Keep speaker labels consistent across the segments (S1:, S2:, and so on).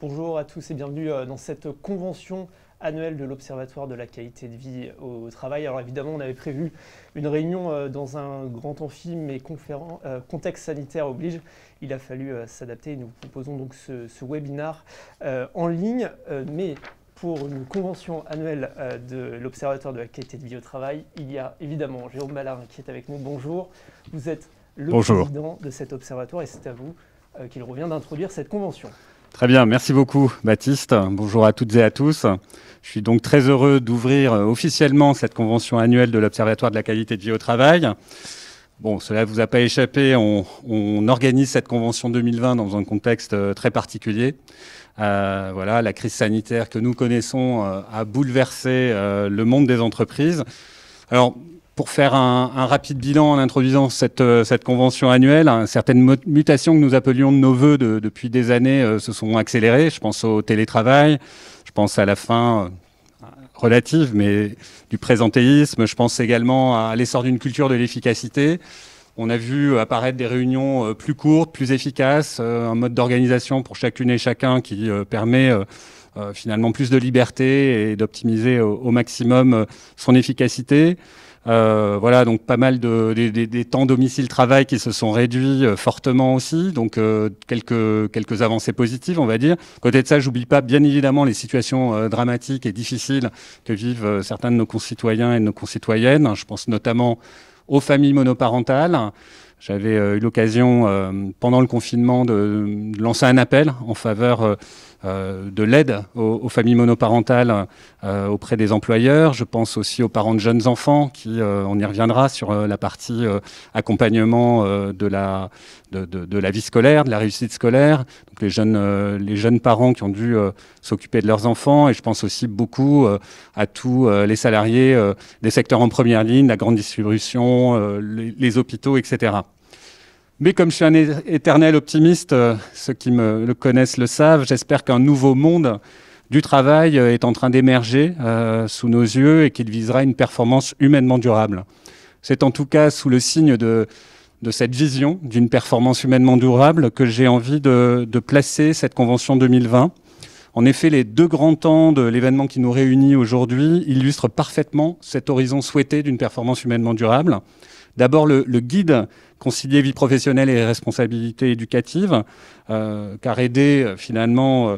S1: Bonjour à tous et bienvenue dans cette convention annuelle de l'Observatoire de la qualité de vie au travail. Alors évidemment, on avait prévu une réunion dans un grand amphi, mais contexte sanitaire oblige. Il a fallu s'adapter et nous vous proposons donc ce webinar en ligne. Mais pour une convention annuelle de l'Observatoire de la qualité de vie au travail, il y a évidemment Jérôme Ballard qui est avec nous. Bonjour. Vous êtes le président de cet observatoire et c'est à vous qu'il revient d'introduire cette convention.
S2: Très bien, merci beaucoup Baptiste. Bonjour à toutes et à tous. Je suis donc très heureux d'ouvrir officiellement cette convention annuelle de l'Observatoire de la qualité de vie au travail. Bon, cela ne vous a pas échappé, on organise cette convention 2020 dans un contexte très particulier. Voilà, la crise sanitaire que nous connaissons a bouleversé le monde des entreprises. Alors, pour faire un rapide bilan en introduisant cette convention annuelle, certaines mutations que nous appelions de nos voeux depuis des années se sont accélérées. Je pense au télétravail, je pense à la fin relative, mais du présentéisme. Je pense également à l'essor d'une culture de l'efficacité. On a vu apparaître des réunions plus courtes, plus efficaces, un mode d'organisation pour chacune et chacun qui permet finalement plus de liberté et d'optimiser au maximum son efficacité. Voilà, donc pas mal des temps domicile-travail qui se sont réduits fortement aussi, donc quelques avancées positives, on va dire. À côté de ça, j'oublie pas bien évidemment les situations dramatiques et difficiles que vivent certains de nos concitoyens et de nos concitoyennes. Je pense notamment aux familles monoparentales. J'avais eu l'occasion, pendant le confinement, de lancer un appel en faveur de l'aide aux familles monoparentales auprès des employeurs. Je pense aussi aux parents de jeunes enfants, qui, on y reviendra sur la partie accompagnement de la vie scolaire, de la réussite scolaire. Donc les jeunes parents qui ont dû s'occuper de leurs enfants. Et je pense aussi beaucoup à tous les salariés des secteurs en première ligne, la grande distribution, les hôpitaux, etc. Mais comme je suis un éternel optimiste, ceux qui me le connaissent le savent, j'espère qu'un nouveau monde du travail est en train d'émerger sous nos yeux et qu'il visera une performance humainement durable. C'est en tout cas sous le signe de cette vision d'une performance humainement durable que j'ai envie de placer cette convention 2020. En effet, les deux grands temps de l'événement qui nous réunit aujourd'hui illustrent parfaitement cet horizon souhaité d'une performance humainement durable. D'abord, le guide concilier vie professionnelle et responsabilité éducative, car aider finalement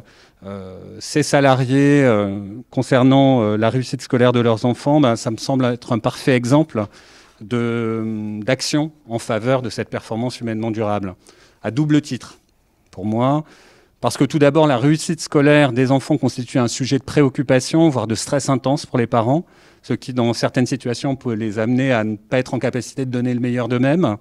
S2: ces salariés concernant la réussite scolaire de leurs enfants, ça me semble être un parfait exemple d'action en faveur de cette performance humainement durable. À double titre, pour moi, parce que tout d'abord, la réussite scolaire des enfants constitue un sujet de préoccupation, voire de stress intense pour les parents, ce qui, dans certaines situations, peut les amener à ne pas être en capacité de donner le meilleur d'eux-mêmes.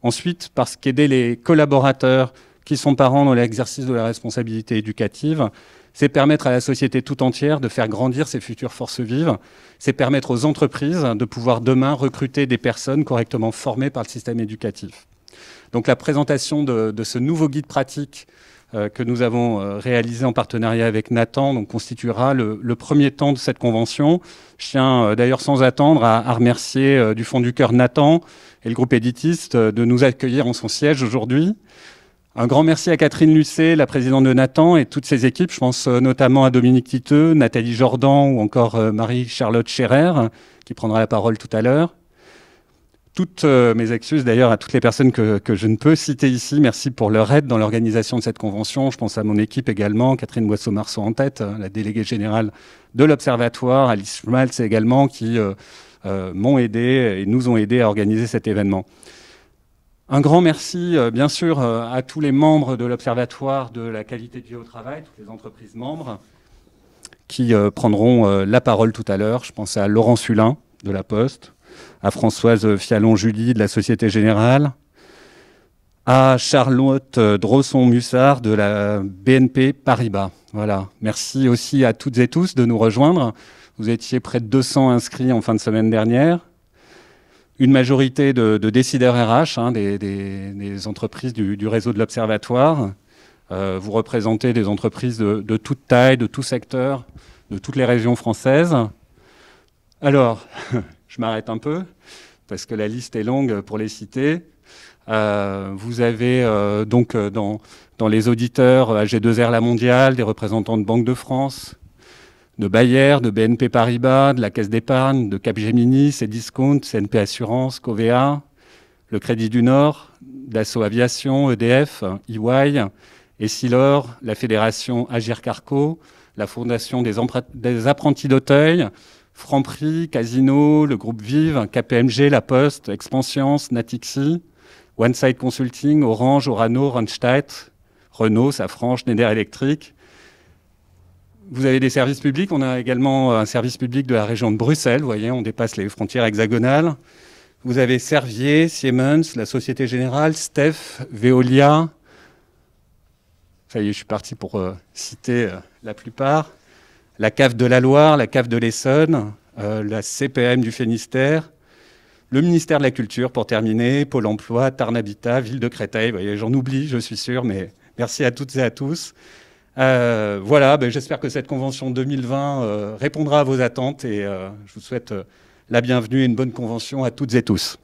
S2: Ensuite, parce qu'aider les collaborateurs qui sont parents dans l'exercice de la responsabilité éducative, c'est permettre à la société tout entière de faire grandir ses futures forces vives, c'est permettre aux entreprises de pouvoir demain recruter des personnes correctement formées par le système éducatif. Donc la présentation de ce nouveau guide pratique que nous avons réalisé en partenariat avec Nathan, donc constituera le premier temps de cette convention. Je tiens d'ailleurs sans attendre à remercier du fond du cœur Nathan et le groupe Éditiste de nous accueillir en son siège aujourd'hui. Un grand merci à Catherine Lucet, la présidente de Nathan, et toutes ses équipes. Je pense notamment à Dominique Titeux, Nathalie Jordan ou encore Marie-Charlotte Scherer, qui prendra la parole tout à l'heure. Toutes mes excuses d'ailleurs à toutes les personnes que je ne peux citer ici. Merci pour leur aide dans l'organisation de cette convention. Je pense à mon équipe également, Catherine Boisseau-Marceau en tête, la déléguée générale de l'Observatoire, Alice Schmaltz également, qui m'ont aidé et nous ont aidés à organiser cet événement. Un grand merci, bien sûr, à tous les membres de l'Observatoire de la qualité de vie au travail, toutes les entreprises membres, qui prendront la parole tout à l'heure. Je pense à Laurent Sulin de La Poste, à Françoise Fialon-Julie de la Société Générale, à Charlotte Drosson-Mussard de la BNP Paribas. Voilà. Merci aussi à toutes et tous de nous rejoindre. Vous étiez près de 200 inscrits en fin de semaine dernière. Une majorité de décideurs RH, des entreprises du réseau de l'Observatoire. Vous représentez des entreprises de toute taille, de tout secteur, de toutes les régions françaises. Alors, je m'arrête un peu, parce que la liste est longue pour les citer. Vous avez donc dans les auditeurs AG2R La Mondiale, des représentants de Banque de France, de Bayer, de BNP Paribas, de la Caisse d'épargne, de Capgemini, Cdiscount, CNP Assurance, Covea, le Crédit du Nord, Dassault Aviation, EDF, EY, Essilor, la Fédération Agir Carco, la Fondation des apprentis d'Auteuil, Franprix, Casino, le groupe Vive, KPMG, La Poste, Expansiance, Natixi, OneSide Consulting, Orange, Orano, Randstad, Renault, Safran, Schneider Electric. Vous avez des services publics. On a également un service public de la région de Bruxelles. Vous voyez, on dépasse les frontières hexagonales. Vous avez Servier, Siemens, la Société Générale, Steph, Veolia. Ça y est, je suis parti pour citer la plupart. La CAF de la Loire, la CAF de l'Essonne, la CPM du Finistère, le ministère de la Culture, pour terminer, Pôle emploi, Tarn Habitat, Ville de Créteil. Vous voyez, j'en oublie, je suis sûr, mais merci à toutes et à tous. Voilà, j'espère que cette convention 2020 répondra à vos attentes et je vous souhaite la bienvenue et une bonne convention à toutes et tous.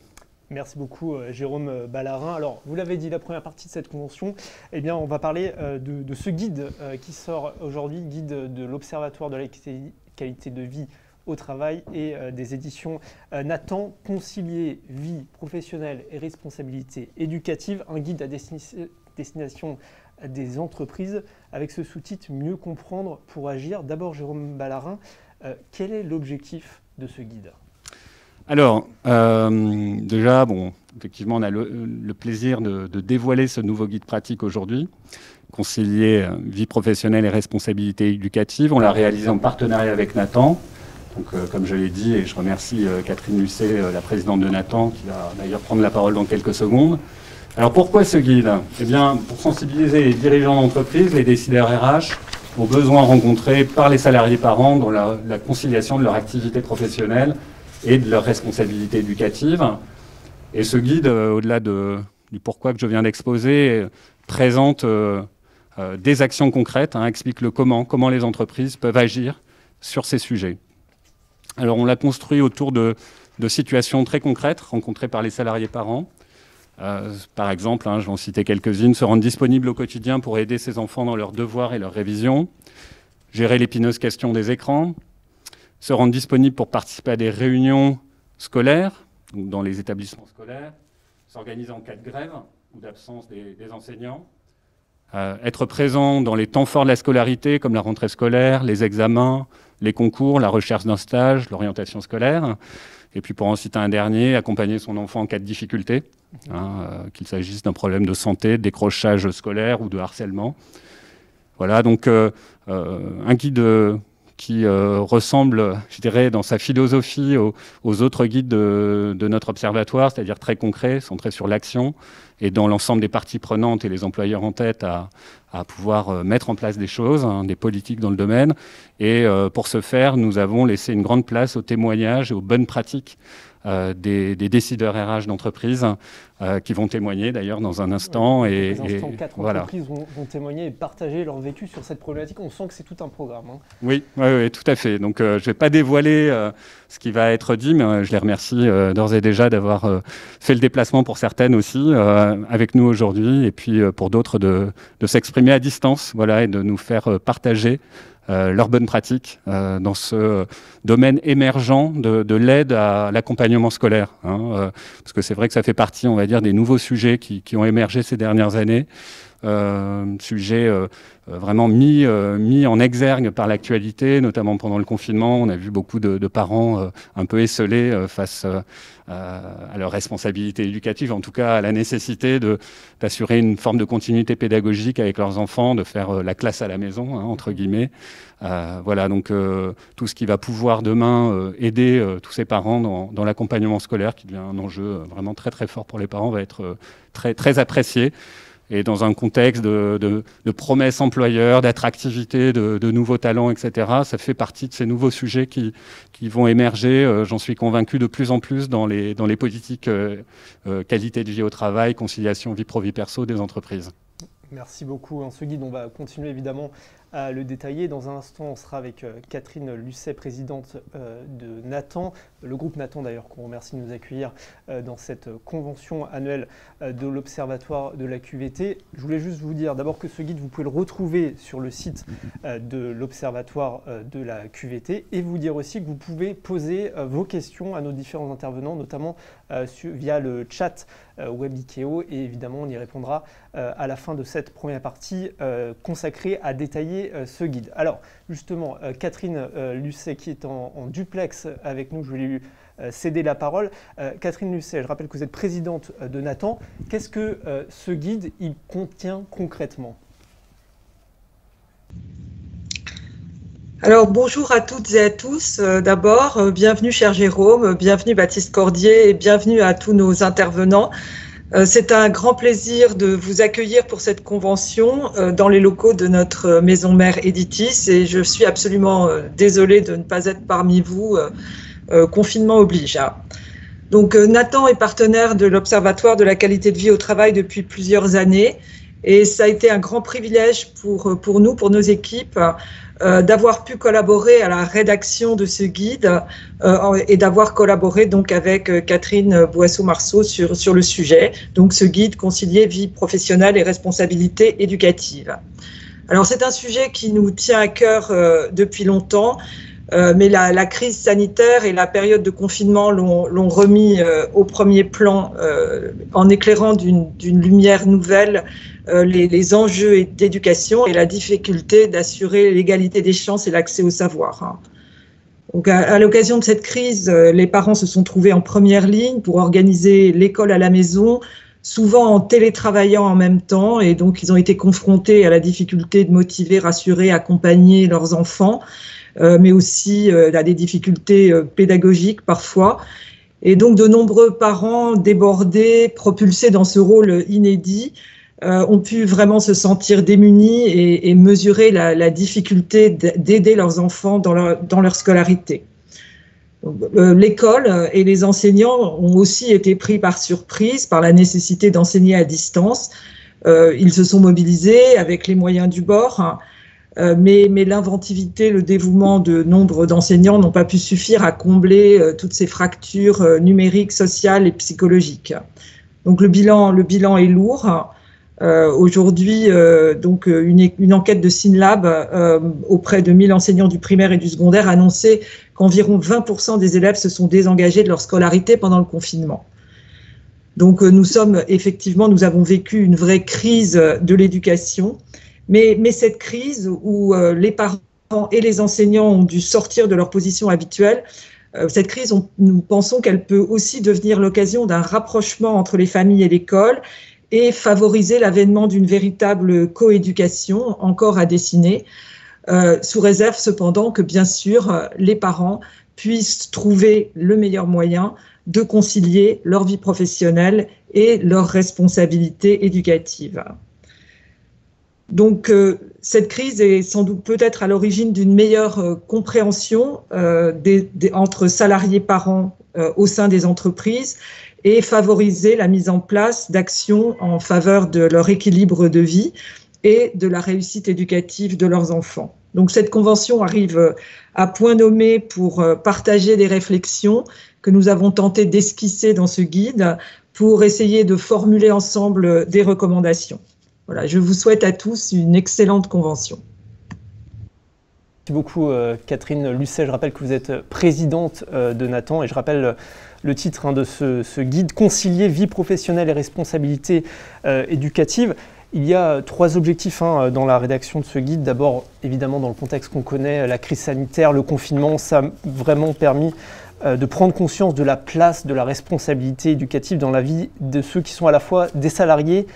S1: Merci beaucoup Jérôme Ballarin. Alors, vous l'avez dit, la première partie de cette convention, eh bien, on va parler de ce guide qui sort aujourd'hui, guide de l'Observatoire de la qualité de vie au travail et des éditions Nathan, concilier vie professionnelle et responsabilité éducative, un guide à destination des entreprises avec ce sous-titre « Mieux comprendre pour agir ». D'abord, Jérôme Ballarin, quel est l'objectif de ce guide ?
S2: Alors, déjà, effectivement, on a le plaisir de dévoiler ce nouveau guide pratique aujourd'hui, concilier vie professionnelle et responsabilité éducative. On l'a réalisé en partenariat avec Nathan. Donc, comme je l'ai dit, et je remercie Catherine Lucet, la présidente de Nathan, qui va d'ailleurs prendre la parole dans quelques secondes. Alors, pourquoi ce guide ? Eh bien, pour sensibiliser les dirigeants d'entreprise, les décideurs RH, aux besoins rencontrés par les salariés parents dans la conciliation de leur activité professionnelle et de leurs responsabilités éducatives. Et ce guide, au-delà du pourquoi que je viens d'exposer, présente des actions concrètes, explique le comment les entreprises peuvent agir sur ces sujets. Alors on l'a construit autour de situations très concrètes rencontrées par les salariés parents. Par exemple, je vais en citer quelques-unes, se rendre disponible au quotidien pour aider ses enfants dans leurs devoirs et leurs révisions, gérer l'épineuse question des écrans, se rendre disponible pour participer à des réunions scolaires, donc dans les établissements scolaires, s'organiser en cas de grève ou d'absence des enseignants, être présent dans les temps forts de la scolarité, comme la rentrée scolaire, les examens, les concours, la recherche d'un stage, l'orientation scolaire. Et puis pour en citer un dernier, accompagner son enfant en cas de difficulté, qu'il s'agisse d'un problème de santé, de décrochage scolaire ou de harcèlement. Voilà, donc un guide qui ressemble, je dirais, dans sa philosophie aux autres guides de notre observatoire, c'est-à-dire très concret, centré sur l'action, et dans l'ensemble des parties prenantes et les employeurs en tête à pouvoir mettre en place des choses, des politiques dans le domaine. Et pour ce faire, nous avons laissé une grande place aux témoignages et aux bonnes pratiques des décideurs RH d'entreprise qui vont témoigner d'ailleurs dans un instant.
S1: Quatre entreprises vont témoigner et partager leur vécu sur cette problématique. On sent que c'est tout un programme.
S2: Oui, tout à fait. Donc je ne vais pas dévoiler ce qui va être dit, mais je les remercie d'ores et déjà d'avoir fait le déplacement pour certaines aussi avec nous aujourd'hui, et puis pour d'autres de s'exprimer à distance, voilà, et de nous faire partager leurs bonnes pratiques dans ce domaine émergent de l'aide à l'accompagnement scolaire. Parce que c'est vrai que ça fait partie, on va dire, des nouveaux sujets qui ont émergé ces dernières années. Sujets vraiment mis en exergue par l'actualité, notamment pendant le confinement. On a vu beaucoup de parents un peu esselés face à leur responsabilité éducative, en tout cas à la nécessité d'assurer une forme de continuité pédagogique avec leurs enfants, de faire la classe à la maison, entre guillemets. Voilà, donc tout ce qui va pouvoir demain aider tous ces parents dans l'accompagnement scolaire, qui devient un enjeu vraiment très très fort pour les parents, va être très, très apprécié. Et dans un contexte de promesses employeurs, d'attractivité, de nouveaux talents, etc., ça fait partie de ces nouveaux sujets qui vont émerger, j'en suis convaincu, de plus en plus dans les politiques qualité de vie au travail, conciliation vie pro-vie perso des entreprises.
S1: Merci beaucoup. Ce guide, on va continuer évidemment le détailler. Dans un instant, on sera avec Catherine Lucet, présidente de Nathan, le groupe Nathan d'ailleurs, qu'on remercie de nous accueillir dans cette convention annuelle de l'Observatoire de la QVT. Je voulais juste vous dire d'abord que ce guide, vous pouvez le retrouver sur le site de l'Observatoire de la QVT, et vous dire aussi que vous pouvez poser vos questions à nos différents intervenants, notamment via le chat WebIKEO, et évidemment on y répondra à la fin de cette première partie consacrée à détailler ce guide. Alors justement, Catherine Lucet qui est en duplex avec nous, je vais lui céder la parole. Catherine Lucet, je rappelle que vous êtes présidente de Nathan. Qu'est-ce que ce guide il contient concrètement ?
S3: Alors bonjour à toutes et à tous. D'abord, bienvenue cher Jérôme, bienvenue Baptiste Cordier et bienvenue à tous nos intervenants. C'est un grand plaisir de vous accueillir pour cette convention dans les locaux de notre maison mère Editis, et je suis absolument désolée de ne pas être parmi vous, confinement oblige. Donc Nathan est partenaire de l'Observatoire de la qualité de vie au travail depuis plusieurs années, et ça a été un grand privilège pour nous, pour nos équipes, d'avoir pu collaborer à la rédaction de ce guide et d'avoir collaboré donc avec Catherine Boisseau-Marceau sur le sujet. Donc ce guide concilier vie professionnelle et responsabilité éducative. Alors c'est un sujet qui nous tient à cœur depuis longtemps, mais la crise sanitaire et la période de confinement l'ont remis au premier plan en éclairant d'une lumière nouvelle les enjeux d'éducation et la difficulté d'assurer l'égalité des chances et l'accès au savoir. Donc à l'occasion de cette crise, les parents se sont trouvés en première ligne pour organiser l'école à la maison, souvent en télétravaillant en même temps, et donc ils ont été confrontés à la difficulté de motiver, rassurer, accompagner leurs enfants, mais aussi à des difficultés pédagogiques parfois. Et donc de nombreux parents débordés, propulsés dans ce rôle inédit, ont pu vraiment se sentir démunis et mesurer la difficulté d'aider leurs enfants dans leur scolarité. L'école et les enseignants ont aussi été pris par surprise par la nécessité d'enseigner à distance. Ils se sont mobilisés avec les moyens du bord, mais l'inventivité, le dévouement de nombre d'enseignants n'ont pas pu suffire à combler toutes ces fractures numériques, sociales et psychologiques. Donc le bilan est lourd. Aujourd'hui, donc une enquête de Synlab auprès de 1000 enseignants du primaire et du secondaire annonçait qu'environ 20% des élèves se sont désengagés de leur scolarité pendant le confinement. Donc nous avons vécu une vraie crise de l'éducation, mais cette crise où les parents et les enseignants ont dû sortir de leur position habituelle, cette crise, nous pensons qu'elle peut aussi devenir l'occasion d'un rapprochement entre les familles et l'école, et favoriser l'avènement d'une véritable coéducation encore à dessiner, sous réserve cependant que, bien sûr, les parents puissent trouver le meilleur moyen de concilier leur vie professionnelle et leurs responsabilités éducatives. Donc, cette crise est sans doute peut-être à l'origine d'une meilleure compréhension entre salariés et parents au sein des entreprises, et favoriser la mise en place d'actions en faveur de leur équilibre de vie et de la réussite éducative de leurs enfants. Donc cette convention arrive à point nommé pour partager des réflexions que nous avons tenté d'esquisser dans ce guide pour essayer de formuler ensemble des recommandations. Voilà, je vous souhaite à tous une excellente convention.
S1: Merci beaucoup Catherine Lucet. Je rappelle que vous êtes présidente de Nathan, et je rappelle le titre de ce guide, Concilier vie professionnelle et responsabilité éducative. Il y a 3 objectifs dans la rédaction de ce guide. D'abord, évidemment, dans le contexte qu'on connaît, la crise sanitaire, le confinement, ça a vraiment permis de prendre conscience de la place de la responsabilité éducative dans la vie de ceux qui sont à la fois des salariés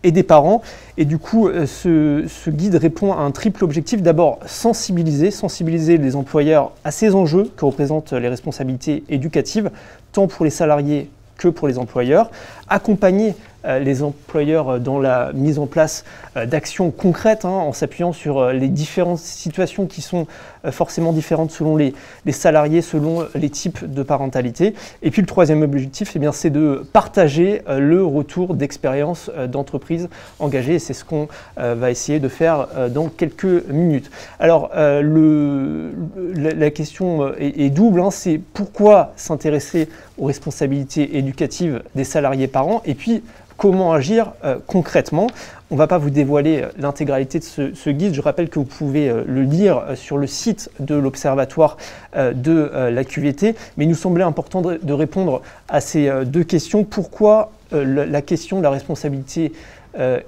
S1: et des parents. Et du coup, ce guide répond à un triple objectif. D'abord, sensibiliser les employeurs à ces enjeux que représentent les responsabilités éducatives, tant pour les salariés que pour les employeurs, accompagner les employeurs dans la mise en place d'actions concrètes, en s'appuyant sur les différentes situations qui sont forcément différentes selon les salariés, selon les types de parentalité. Et puis le troisième objectif, c'est de partager le retour d'expérience d'entreprises engagées, et c'est ce qu'on va essayer de faire dans quelques minutes. Alors la question est double, c'est pourquoi s'intéresser aux responsabilités éducatives des salariés parents, et puis comment agir concrètement. On ne va pas vous dévoiler l'intégralité de ce guide. Je rappelle que vous pouvez le lire sur le site de l'Observatoire de la QVT. Mais il nous semblait important de répondre à ces deux questions. Pourquoi la question de la responsabilité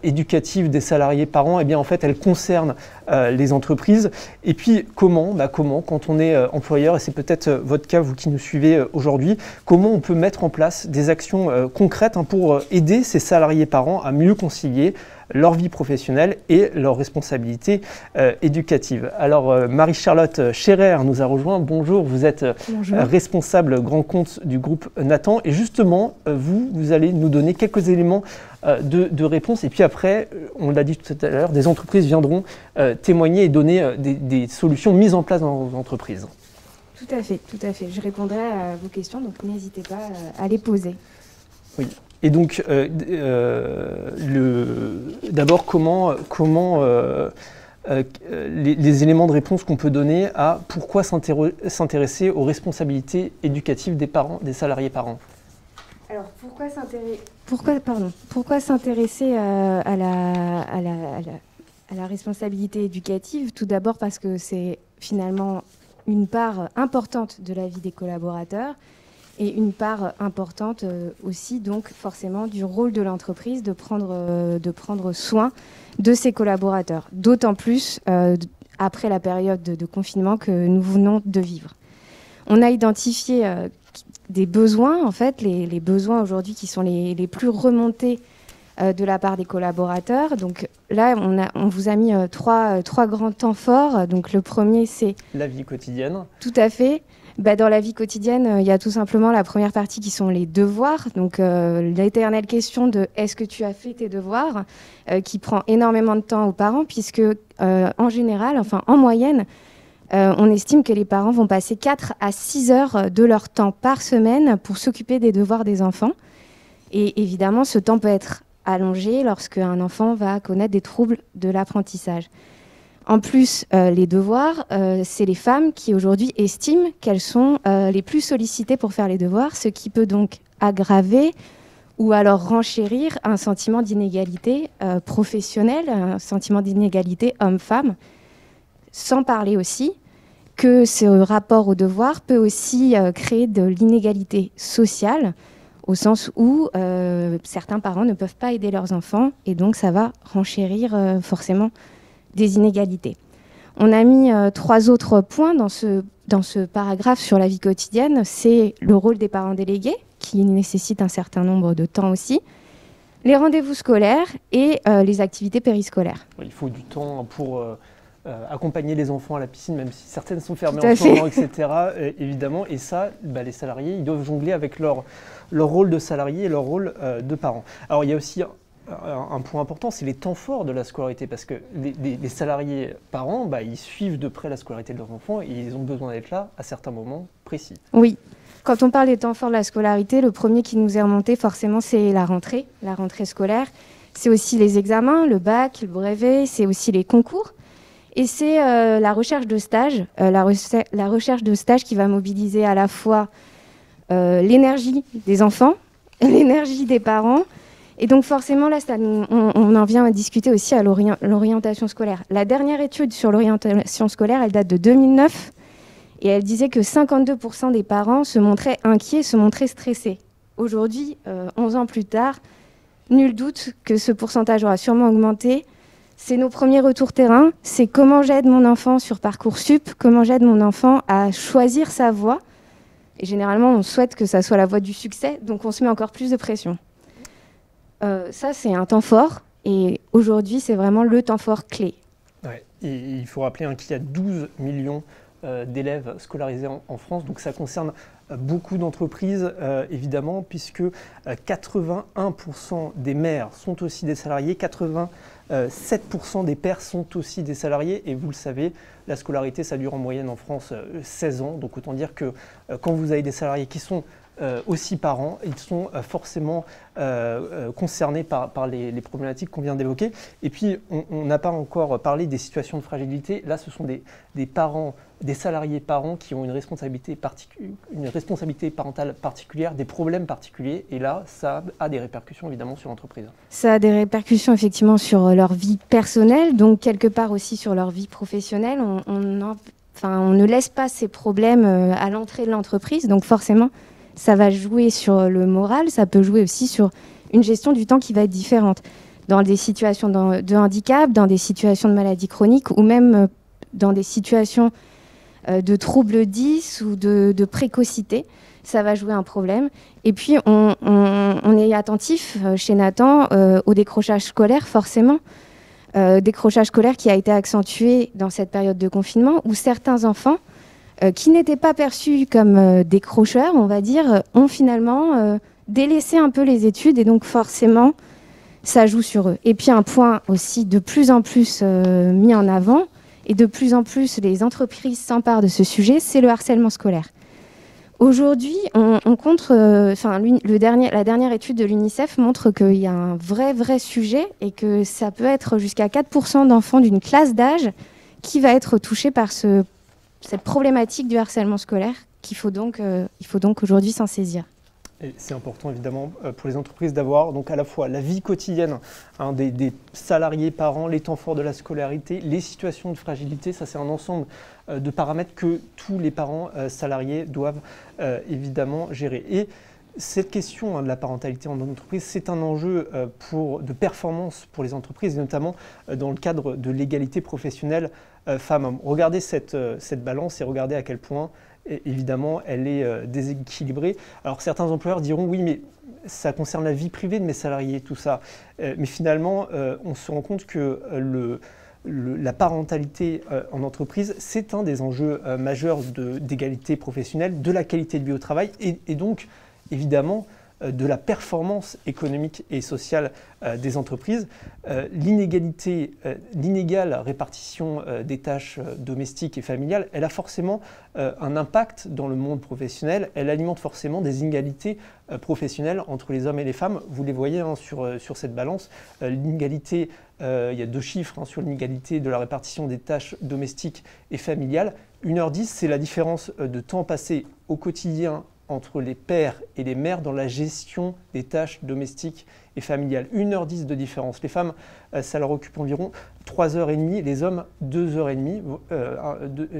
S1: éducative des salariés parents, en fait, elle concerne les entreprises. Et puis, comment, quand on est employeur, et c'est peut-être votre cas, vous qui nous suivez aujourd'hui, comment on peut mettre en place des actions concrètes pour aider ces salariés parents à mieux concilier leur vie professionnelle et leurs responsabilités éducatives. Alors, Marie-Charlotte Scherer nous a rejoint. Bonjour, vous êtes responsable grand compte du groupe Nathan. Et justement, vous allez nous donner quelques éléments de réponse. Et puis après, on l'a dit tout à l'heure, des entreprises viendront témoigner et donner des solutions mises en place dans vos entreprises.
S4: Tout à fait, tout à fait. Je répondrai à vos questions, donc n'hésitez pas à les poser.
S1: Oui. Et donc, d'abord, comment les éléments de réponse qu'on peut donner à pourquoi s'intéresser aux responsabilités éducatives des salariés parents?
S4: Alors, pourquoi s'intéresser à la responsabilité éducative? Tout d'abord parce que c'est finalement une part importante de la vie des collaborateurs, et une part importante aussi, donc forcément, du rôle de l'entreprise de prendre soin de ses collaborateurs. D'autant plus après la période de confinement que nous venons de vivre. On a identifié des besoins, en fait, les besoins aujourd'hui qui sont les plus remontés de la part des collaborateurs. Donc là, on vous a mis trois grands temps forts. Donc le premier, c'est...
S1: La vie quotidienne.
S4: Tout à fait. Dans la vie quotidienne, il y a tout simplement la première partie qui sont les devoirs. Donc l'éternelle question de « est-ce que tu as fait tes devoirs ?» qui prend énormément de temps aux parents, puisque en général, en moyenne, on estime que les parents vont passer 4 à 6 heures de leur temps par semaine pour s'occuper des devoirs des enfants. Et évidemment, ce temps peut être allongé lorsqu'un enfant va connaître des troubles de l'apprentissage. En plus, les devoirs, c'est les femmes qui aujourd'hui estiment qu'elles sont les plus sollicitées pour faire les devoirs, ce qui peut donc aggraver ou alors renchérir un sentiment d'inégalité professionnelle, un sentiment d'inégalité homme-femme, sans parler aussi que ce rapport aux devoirs peut aussi créer de l'inégalité sociale, au sens où certains parents ne peuvent pas aider leurs enfants, et donc ça va renchérir forcément des inégalités. On a mis 3 autres points dans ce paragraphe sur la vie quotidienne. C'est le rôle des parents délégués, qui nécessite un certain nombre de temps aussi, les rendez-vous scolaires et les activités périscolaires.
S1: Il faut du temps pour accompagner les enfants à la piscine, même si certaines sont fermées en ce moment, etc. Évidemment, et ça, les salariés, ils doivent jongler avec leur rôle de salarié et leur rôle de parents. Alors, il y a aussi un point important, c'est les temps forts de la scolarité, parce que les salariés parents, ils suivent de près la scolarité de leurs enfants et ils ont besoin d'être là à certains moments précis.
S4: Oui, quand on parle des temps forts de la scolarité, le premier qui nous est remonté forcément c'est la rentrée scolaire. C'est aussi les examens, le bac, le brevet, c'est aussi les concours. Et c'est la recherche de stage, la recherche de stage qui va mobiliser à la fois l'énergie des enfants, l'énergie des parents. Et donc forcément, là, on en vient à discuter aussi à l'orientation scolaire. La dernière étude sur l'orientation scolaire, elle date de 2009, et elle disait que 52% des parents se montraient inquiets, se montraient stressés. Aujourd'hui, 11 ans plus tard, nul doute que ce pourcentage aura sûrement augmenté. C'est nos premiers retours terrain, c'est comment j'aide mon enfant sur Parcoursup, comment j'aide mon enfant à choisir sa voie. Et généralement, on souhaite que ça soit la voie du succès, donc on se met encore plus de pression. Ça, c'est un temps fort, et aujourd'hui, c'est vraiment le temps fort clé.
S1: Ouais, et il faut rappeler qu'il y a 12 millions d'élèves scolarisés en France, donc ça concerne beaucoup d'entreprises, évidemment, puisque 81% des mères sont aussi des salariés, 87% des pères sont aussi des salariés, et vous le savez, la scolarité, ça dure en moyenne en France 16 ans, donc autant dire que quand vous avez des salariés qui sont aussi parents, ils sont forcément concernés par les problématiques qu'on vient d'évoquer. Et puis, on n'a pas encore parlé des situations de fragilité. Là, ce sont des parents, des salariés parents qui ont une responsabilité parentale particulière, des problèmes particuliers. Et là, ça a des répercussions évidemment sur l'entreprise.
S4: Ça a des répercussions effectivement sur leur vie personnelle, donc quelque part aussi sur leur vie professionnelle. On ne laisse pas ces problèmes à l'entrée de l'entreprise, donc forcément, ça va jouer sur le moral, ça peut jouer aussi sur une gestion du temps qui va être différente. Dans des situations de handicap, dans des situations de maladie chronique ou même dans des situations de troubles 10 ou de précocité, ça va jouer un problème. Et puis, on est attentif chez Nathan au décrochage scolaire, forcément. Décrochage scolaire qui a été accentué dans cette période de confinement où certains enfants qui n'étaient pas perçus comme décrocheurs, on va dire, ont finalement délaissé un peu les études et donc forcément, ça joue sur eux. Et puis un point aussi de plus en plus mis en avant et de plus en plus les entreprises s'emparent de ce sujet, c'est le harcèlement scolaire. Aujourd'hui, on compte, la dernière étude de l'UNICEF montre qu'il y a un vrai sujet et que ça peut être jusqu'à 4% d'enfants d'une classe d'âge qui va être touché par cette problématique du harcèlement scolaire il faut donc aujourd'hui s'en saisir.
S1: Et c'est important évidemment pour les entreprises d'avoir donc à la fois la vie quotidienne des salariés parents, les temps forts de la scolarité, les situations de fragilité, ça c'est un ensemble de paramètres que tous les parents salariés doivent évidemment gérer. Et cette question de la parentalité en entreprise, c'est un enjeu de performance pour les entreprises, et notamment dans le cadre de l'égalité professionnelle femmes-hommes. Regardez cette balance et regardez à quel point, évidemment, elle est déséquilibrée. Alors certains employeurs diront oui, mais ça concerne la vie privée de mes salariés, tout ça. Mais finalement, on se rend compte que la parentalité en entreprise, c'est un des enjeux majeurs d'égalité professionnelle, de la qualité de vie au travail et donc, évidemment, de la performance économique et sociale des entreprises. L'inégale répartition des tâches domestiques et familiales, elle a forcément un impact dans le monde professionnel. Elle alimente forcément des inégalités professionnelles entre les hommes et les femmes. Vous les voyez sur cette balance. L'inégalité, il y a 2 chiffres sur l'inégalité de la répartition des tâches domestiques et familiales. 1h10, c'est la différence de temps passé au quotidien entre les pères et les mères dans la gestion des tâches domestiques et familiales. 1h10 de différence. Les femmes, ça leur occupe environ 3h30, les hommes 2h30.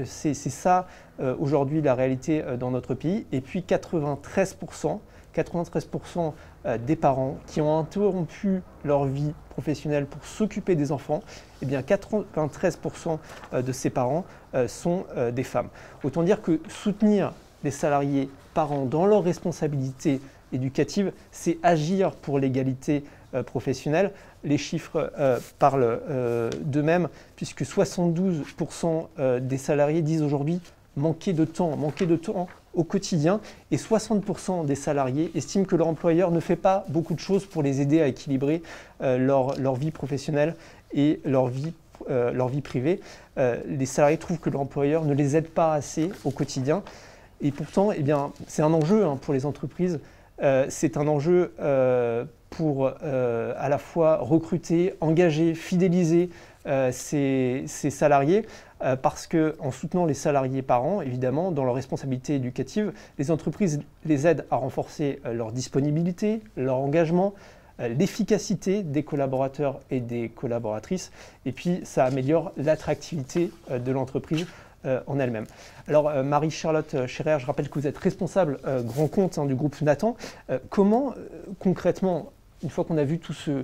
S1: C'est ça aujourd'hui la réalité dans notre pays. Et puis 93% des parents qui ont interrompu leur vie professionnelle pour s'occuper des enfants, eh bien 93% de ces parents sont des femmes. Autant dire que soutenir les salariés parents dans leurs responsabilités éducatives, c'est agir pour l'égalité professionnelle. Les chiffres parlent d'eux-mêmes, puisque 72% des salariés disent aujourd'hui manquer de temps au quotidien, et 60% des salariés estiment que leur employeur ne fait pas beaucoup de choses pour les aider à équilibrer leur vie professionnelle et leur vie privée. Les salariés trouvent que leur employeur ne les aide pas assez au quotidien. Et pourtant, eh bien, c'est un enjeu pour les entreprises. C'est un enjeu pour à la fois recruter, engager, fidéliser ces salariés, parce qu'en soutenant les salariés parents, évidemment, dans leur responsabilité éducative, les entreprises les aident à renforcer leur disponibilité, leur engagement, l'efficacité des collaborateurs et des collaboratrices, et puis ça améliore l'attractivité de l'entreprise en elle-même. Alors Marie-Charlotte Scherer, je rappelle que vous êtes responsable grand compte du groupe Nathan. Comment concrètement, une fois qu'on a vu tout ce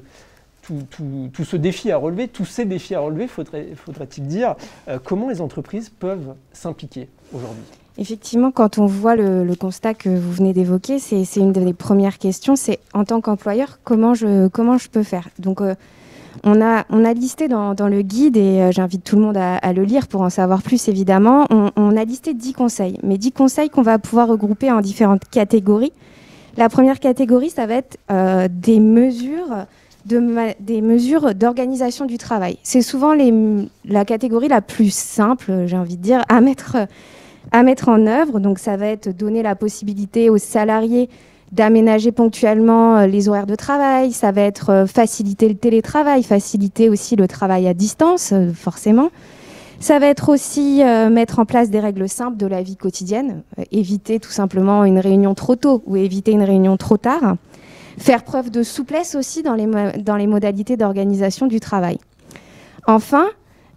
S1: défi à relever, tous ces défis à relever, faudrait-il dire, comment les entreprises peuvent s'impliquer aujourd'hui ?
S4: Effectivement, quand on voit le constat que vous venez d'évoquer, c'est une des premières questions, c'est en tant qu'employeur, comment je peux faire ? Donc, On a listé dans le guide, et j'invite tout le monde à le lire pour en savoir plus évidemment, on a listé 10 conseils, mais 10 conseils qu'on va pouvoir regrouper en différentes catégories. La première catégorie, ça va être des mesures d'organisation du travail. C'est souvent la catégorie la plus simple, j'ai envie de dire, à mettre en œuvre. Donc ça va être donner la possibilité aux salariés d'aménager ponctuellement les horaires de travail, ça va être faciliter le télétravail, faciliter aussi le travail à distance, forcément. Ça va être aussi mettre en place des règles simples de la vie quotidienne, éviter tout simplement une réunion trop tôt ou éviter une réunion trop tard. Faire preuve de souplesse aussi dans les modalités d'organisation du travail. Enfin,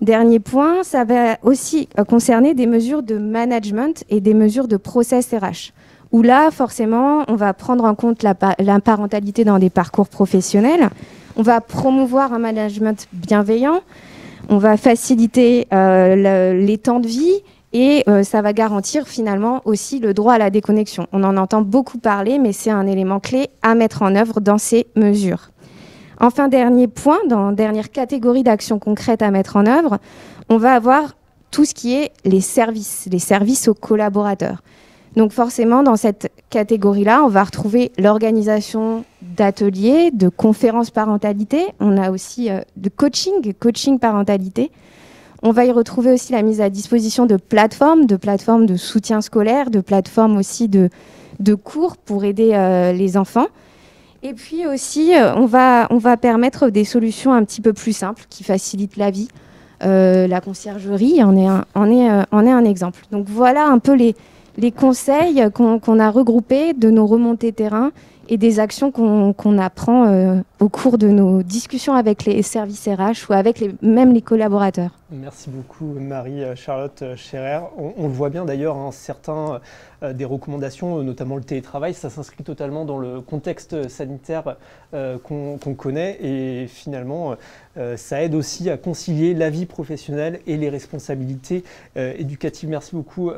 S4: dernier point, ça va aussi concerner des mesures de management et des mesures de process RH. Où là, forcément, on va prendre en compte la parentalité dans des parcours professionnels, on va promouvoir un management bienveillant, on va faciliter les temps de vie et ça va garantir finalement aussi le droit à la déconnexion. On en entend beaucoup parler, mais c'est un élément clé à mettre en œuvre dans ces mesures. Enfin, dernier point, dernière catégorie d'actions concrètes à mettre en œuvre, on va avoir tout ce qui est les services aux collaborateurs. Donc forcément, dans cette catégorie-là, on va retrouver l'organisation d'ateliers, de conférences parentalité. On a aussi de coaching parentalité. On va y retrouver aussi la mise à disposition de plateformes de soutien scolaire, de plateformes aussi de cours pour aider les enfants. Et puis aussi, on va permettre des solutions un petit peu plus simples qui facilitent la vie. La conciergerie en est un exemple. Donc voilà un peu les conseils qu'on a regroupés de nos remontées terrain et des actions qu'on apprend au cours de nos discussions avec les services RH ou avec même les collaborateurs.
S1: Merci beaucoup Marie-Charlotte Scherer. On le voit bien d'ailleurs, certains des recommandations, notamment le télétravail, ça s'inscrit totalement dans le contexte sanitaire qu'on connaît et finalement ça aide aussi à concilier la vie professionnelle et les responsabilités éducatives. Merci beaucoup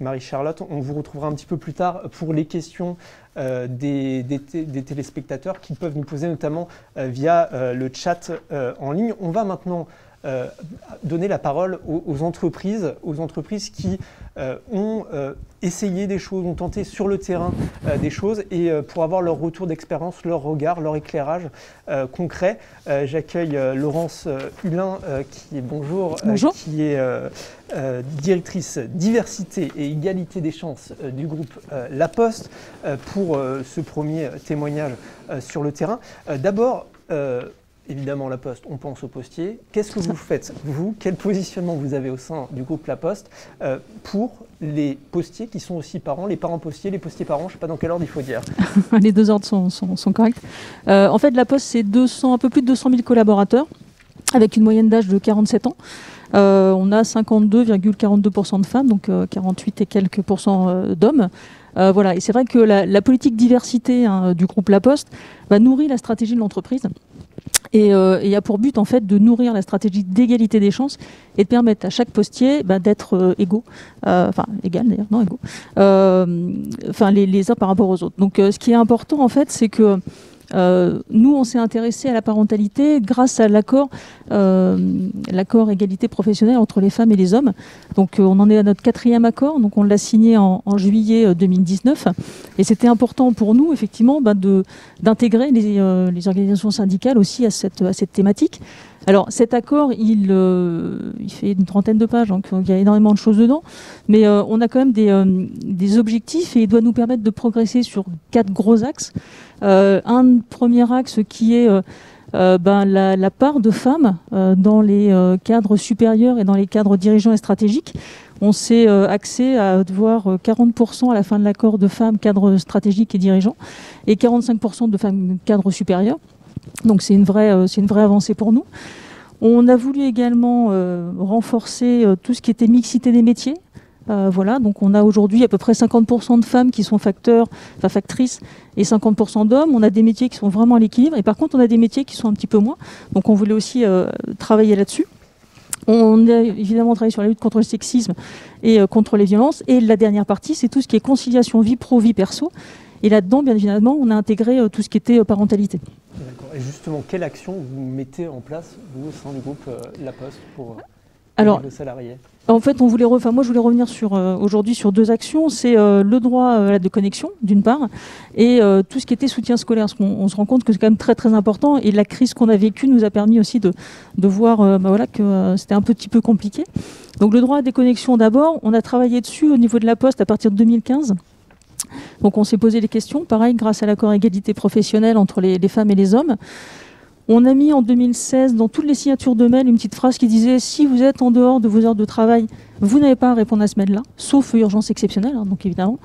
S1: Marie-Charlotte. On vous retrouvera un petit peu plus tard pour les questions des téléspectateurs qui peuvent nous poser notamment via le chat en ligne. On va maintenant donner la parole aux entreprises qui ont essayé des choses, ont tenté sur le terrain des choses et pour avoir leur retour d'expérience, leur regard, leur éclairage concret. J'accueille Laurence Hulin bonjour. Qui est directrice diversité et égalité des chances du groupe La Poste pour ce premier témoignage sur le terrain. D'abord, évidemment, La Poste, on pense aux postiers. Qu'est-ce que vous faites, vous? Quel positionnement vous avez au sein du groupe La Poste pour les postiers qui sont aussi parents, les parents postiers, les postiers parents? Je ne sais pas dans quel ordre il faut dire.
S5: Les deux ordres sont corrects. En fait, La Poste, c'est un peu plus de 200 000 collaborateurs, avec une moyenne d'âge de 47 ans. On a 52,42% de femmes, donc 48 et quelques % d'hommes. Voilà. Et c'est vrai que la politique diversité du groupe La Poste nourrit la stratégie de l'entreprise. Et a pour but en fait de nourrir la stratégie d'égalité des chances et de permettre à chaque postier d'être égaux, égal d'ailleurs, non égaux, les uns par rapport aux autres. Donc ce qui est important en fait, c'est que nous, on s'est intéressé à la parentalité grâce à l'accord égalité professionnelle entre les femmes et les hommes. Donc on en est à notre 4e accord, donc on l'a signé en juillet 2019. Et c'était important pour nous, effectivement, d'intégrer les organisations syndicales aussi à cette thématique. Alors cet accord, il fait une 30aine de pages, donc il y a énormément de choses dedans, mais on a quand même des objectifs et il doit nous permettre de progresser sur 4 gros axes. Un premier axe qui est la part de femmes dans les cadres supérieurs et dans les cadres dirigeants et stratégiques. On s'est axé à devoir 40% à la fin de l'accord de femmes cadres stratégiques et dirigeants et 45% de femmes cadres supérieurs. Donc c'est une vraie avancée pour nous. On a voulu également renforcer tout ce qui était mixité des métiers. Voilà, donc on a aujourd'hui à peu près 50% de femmes qui sont factrices et 50% d'hommes. On a des métiers qui sont vraiment à l'équilibre et par contre on a des métiers qui sont un petit peu moins. Donc on voulait aussi travailler là-dessus. On a évidemment travaillé sur la lutte contre le sexisme et contre les violences. Et la dernière partie, c'est tout ce qui est conciliation vie pro, vie perso. Et là-dedans, bien évidemment, on a intégré tout ce qui était parentalité.
S1: D'accord. Et justement, quelle action vous mettez en place, vous, au sein du groupe La Poste, pour le salarié?
S5: En fait, moi, je voulais revenir aujourd'hui sur 2 actions. C'est le droit de connexion, d'une part, et tout ce qui était soutien scolaire. Parce qu'on se rend compte que c'est quand même très, très important. Et la crise qu'on a vécue nous a permis aussi de voir que c'était un petit peu compliqué. Donc, le droit à déconnexion, d'abord, on a travaillé dessus au niveau de La Poste à partir de 2015. Donc, on s'est posé des questions. Pareil, grâce à l'accord égalité professionnelle entre les femmes et les hommes. On a mis en 2016 dans toutes les signatures de mail une petite phrase qui disait « Si vous êtes en dehors de vos heures de travail, vous n'avez pas à répondre à ce mail-là, sauf urgence exceptionnelle, hein, donc évidemment.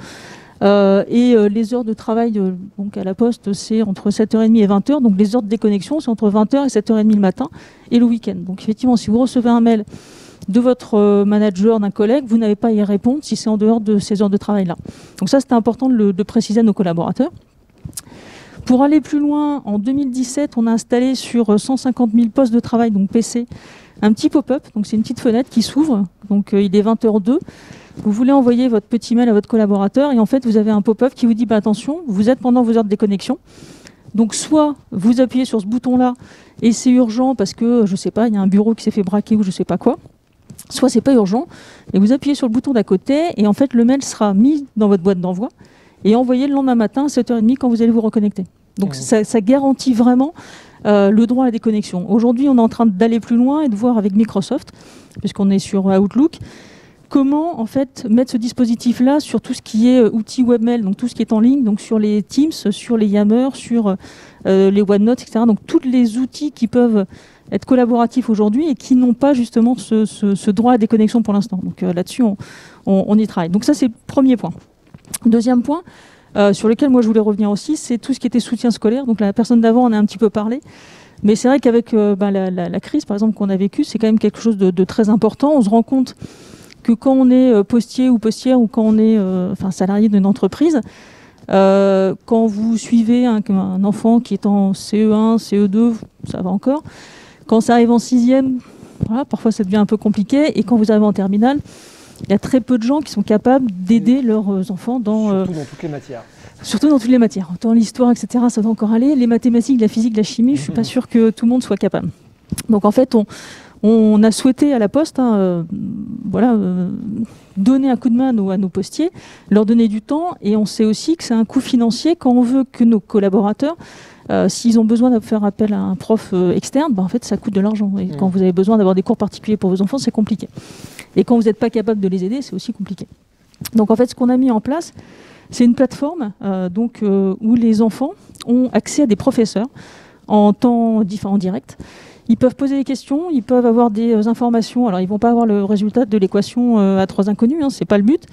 S5: Les heures de travail donc à La Poste, c'est entre 7h30 et 20h. Donc les heures de déconnexion, c'est entre 20h et 7h30 le matin et le week-end. Donc effectivement, si vous recevez un mail de votre manager, d'un collègue, vous n'avez pas à y répondre si c'est en dehors de ces heures de travail-là. Donc ça, c'était important de préciser à nos collaborateurs. Pour aller plus loin, en 2017, on a installé sur 150 000 postes de travail, donc PC, un petit pop-up. Donc c'est une petite fenêtre qui s'ouvre. Donc il est 20h02. Vous voulez envoyer votre petit mail à votre collaborateur et en fait, vous avez un pop-up qui vous dit attention, vous êtes pendant vos heures de déconnexion. Donc soit vous appuyez sur ce bouton-là et c'est urgent parce que, je ne sais pas, il y a un bureau qui s'est fait braquer ou je ne sais pas quoi. Soit c'est pas urgent et vous appuyez sur le bouton d'à côté et en fait, le mail sera mis dans votre boîte d'envoi et envoyé le lendemain matin à 7h30 quand vous allez vous reconnecter. Donc ça garantit vraiment le droit à la déconnexion. Aujourd'hui, on est en train d'aller plus loin et de voir avec Microsoft, puisqu'on est sur Outlook, comment en fait mettre ce dispositif-là sur tout ce qui est outils webmail, donc tout ce qui est en ligne, donc sur les Teams, sur les Yammer, sur les OneNote, etc. Donc tous les outils qui peuvent être collaboratifs aujourd'hui et qui n'ont pas justement ce droit à déconnexion pour l'instant. Donc là-dessus, on y travaille. Donc ça, c'est le premier point. Deuxième point, sur lequel moi je voulais revenir aussi, c'est tout ce qui était soutien scolaire. Donc la personne d'avant en a un petit peu parlé. Mais c'est vrai qu'avec la crise, par exemple, qu'on a vécue, c'est quand même quelque chose de très important. On se rend compte que quand on est postier ou postière ou quand on est salarié d'une entreprise, quand vous suivez un enfant qui est en CE1, CE2, ça va encore. Quand ça arrive en 6e, voilà, parfois ça devient un peu compliqué. Et quand vous arrivez en terminale, il y a très peu de gens qui sont capables d'aider leurs enfants
S1: surtout dans toutes les matières.
S5: Surtout dans toutes les matières. Autant l'histoire, etc., ça doit encore aller. Les mathématiques, la physique, la chimie, je ne suis pas sûre que tout le monde soit capable. Donc en fait, on a souhaité à La Poste donner un coup de main à nos postiers, leur donner du temps. Et on sait aussi que c'est un coût financier quand on veut que nos collaborateurs, s'ils ont besoin de faire appel à un prof externe, en fait, ça coûte de l'argent. Et quand vous avez besoin d'avoir des cours particuliers pour vos enfants, c'est compliqué. Et quand vous n'êtes pas capable de les aider, c'est aussi compliqué. Donc en fait, ce qu'on a mis en place, c'est une plateforme où les enfants ont accès à des professeurs en direct. Ils peuvent poser des questions, ils peuvent avoir des informations. Alors ils ne vont pas avoir le résultat de l'équation à 3 inconnus, ce n'est pas le but.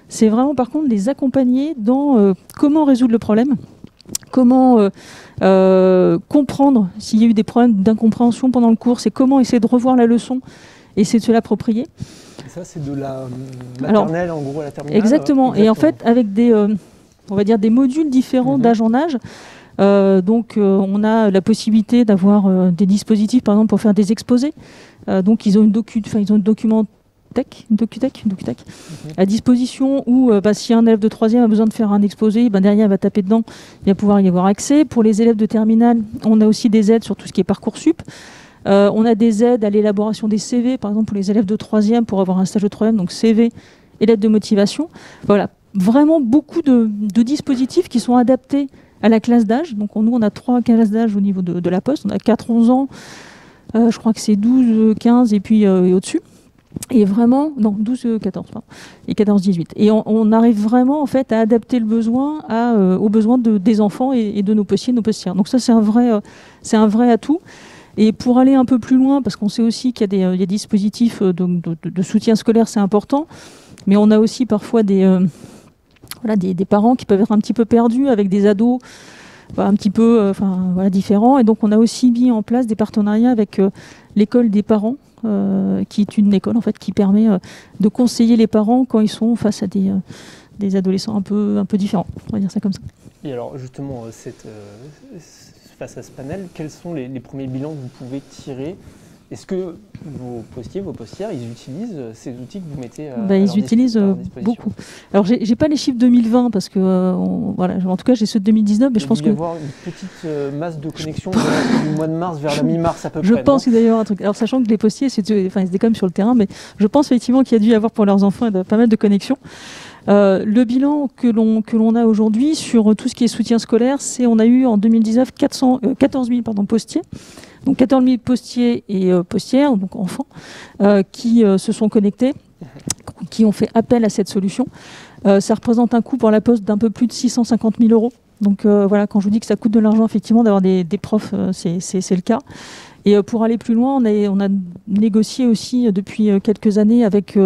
S5: C'est vraiment par contre les accompagner dans comment résoudre le problème, comment comprendre s'il y a eu des problèmes d'incompréhension pendant le cours, c'est comment essayer de revoir la leçon et essayer de se l'approprier.
S1: Ça, c'est de la maternelle, en gros, à la terminale.
S5: Exactement. Et en fait, avec des modules différents d'âge en âge, on a la possibilité d'avoir des dispositifs, par exemple, pour faire des exposés. Donc, ils ont une docutech à disposition où, si un élève de 3e a besoin de faire un exposé, derrière, il va taper dedans, il va pouvoir y avoir accès. Pour les élèves de terminale, on a aussi des aides sur tout ce qui est Parcoursup. On a des aides à l'élaboration des CV, par exemple pour les élèves de 3e, pour avoir un stage de 3e, donc CV et lettre de motivation. Voilà, vraiment beaucoup de dispositifs qui sont adaptés à la classe d'âge. Donc nous, on a 3 classes d'âge au niveau de La Poste. On a 4-11 ans, je crois que c'est 12-15 et puis et au-dessus. Et vraiment, non, 12-14, pardon, et 14-18. Et on arrive vraiment en fait à adapter le besoin aux besoins des enfants et de nos postiers, nos postières. Donc ça, c'est un vrai atout. Et pour aller un peu plus loin, parce qu'on sait aussi qu'il y a des dispositifs de soutien scolaire, c'est important, mais on a aussi parfois des parents qui peuvent être un petit peu perdus avec des ados un petit peu différents. Et donc on a aussi mis en place des partenariats avec l'école des parents, qui est une école en fait qui permet de conseiller les parents quand ils sont face à des adolescents un peu différents. On va dire ça comme ça.
S1: Et alors justement, face à ce panel, quels sont les premiers bilans que vous pouvez tirer Est-ce que vos postiers, vos postières, ils utilisent ces outils que vous mettez
S5: ils utilisent beaucoup. Alors, j'ai pas les chiffres 2020 parce que, voilà, en tout cas, j'ai ceux de 2019, mais je pense que...
S1: Il doit y avoir une petite masse de connexion du mois de mars vers la mi-mars à peu près.
S5: Je pense qu'il doit y avoir un truc. Alors, sachant que les postiers, ils étaient quand même sur le terrain, mais je pense effectivement qu'il y a dû y avoir pour leurs enfants pas mal de connexions. Le bilan que l'on a aujourd'hui sur tout ce qui est soutien scolaire, on a eu en 2019 14 000 postiers, donc 14 000 postiers et postières, donc enfants, qui se sont connectés, qui ont fait appel à cette solution. Ça représente un coût pour la Poste d'un peu plus de 650 000 €. Donc voilà, quand je vous dis que ça coûte de l'argent, effectivement, d'avoir des profs, c'est le cas. Et pour aller plus loin, on a négocié aussi depuis quelques années avec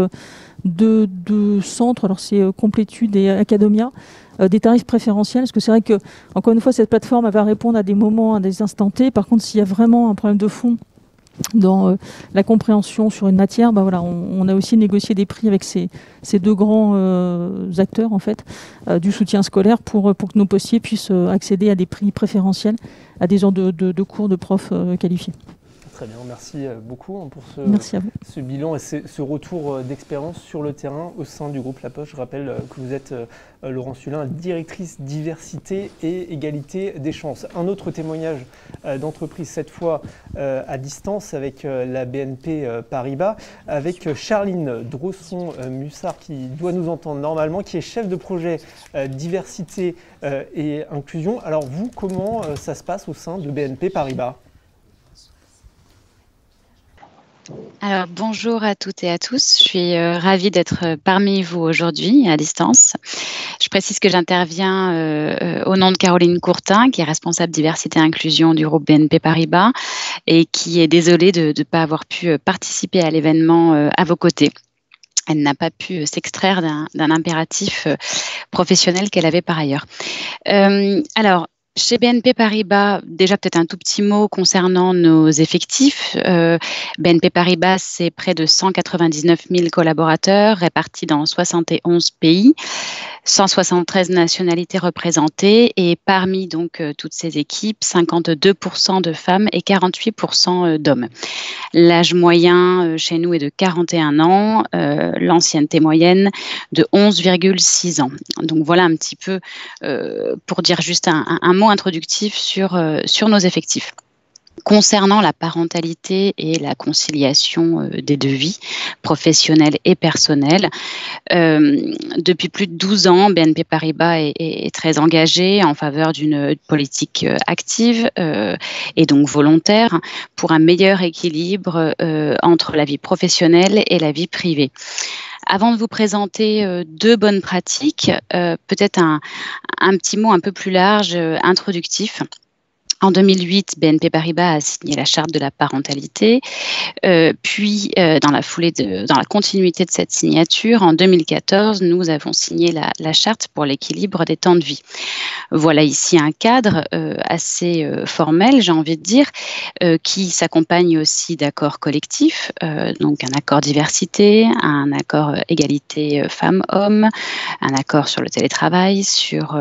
S5: deux centres, alors c'est Complétude et Academia, des tarifs préférentiels, parce que c'est vrai que, encore une fois, cette plateforme elle va répondre à des moments, à des instants T. Par contre, s'il y a vraiment un problème de fond dans la compréhension sur une matière, voilà, on a aussi négocié des prix avec ces deux grands acteurs en fait, du soutien scolaire pour que nos postiers puissent accéder à des prix préférentiels à des gens de cours de profs qualifiés.
S1: Très bien, merci beaucoup pour ce bilan et ce retour d'expérience sur le terrain au sein du groupe La Poste. Je rappelle que vous êtes Laurence Hulin, directrice diversité et égalité des chances. Un autre témoignage d'entreprise, cette fois à distance avec la BNP Paribas, avec Charline Drosson-Mussard qui doit nous entendre normalement, qui est chef de projet diversité et inclusion. Alors vous, comment ça se passe au sein de BNP Paribas ?
S6: Alors, bonjour à toutes et à tous. Je suis ravie d'être parmi vous aujourd'hui à distance. Je précise que j'interviens au nom de Caroline Courtin, qui est responsable diversité et inclusion du groupe BNP Paribas et qui est désolée de ne pas avoir pu participer à l'événement à vos côtés. Elle n'a pas pu s'extraire d'un impératif professionnel qu'elle avait par ailleurs. Alors, chez BNP Paribas, déjà peut-être un tout petit mot concernant nos effectifs. BNP Paribas, c'est près de 199 000 collaborateurs répartis dans 71 pays, 173 nationalités représentées et parmi donc toutes ces équipes, 52% de femmes et 48% d'hommes. L'âge moyen chez nous est de 41 ans, l'ancienneté moyenne de 11,6 ans. Donc voilà un petit peu pour dire juste un mot introductif sur nos effectifs. Concernant la parentalité et la conciliation des deux vies, professionnelles et personnelles, depuis plus de 12 ans, BNP Paribas est très engagé en faveur d'une politique active et donc volontaire pour un meilleur équilibre entre la vie professionnelle et la vie privée. Avant de vous présenter deux bonnes pratiques, peut-être un petit mot un peu plus large, introductif. En 2008, BNP Paribas a signé la charte de la parentalité, puis dans la continuité de cette signature, en 2014, nous avons signé la charte pour l'équilibre des temps de vie. Voilà ici un cadre assez formel, j'ai envie de dire, qui s'accompagne aussi d'accords collectifs, donc un accord diversité, un accord égalité femmes-hommes, un accord sur le télétravail, sur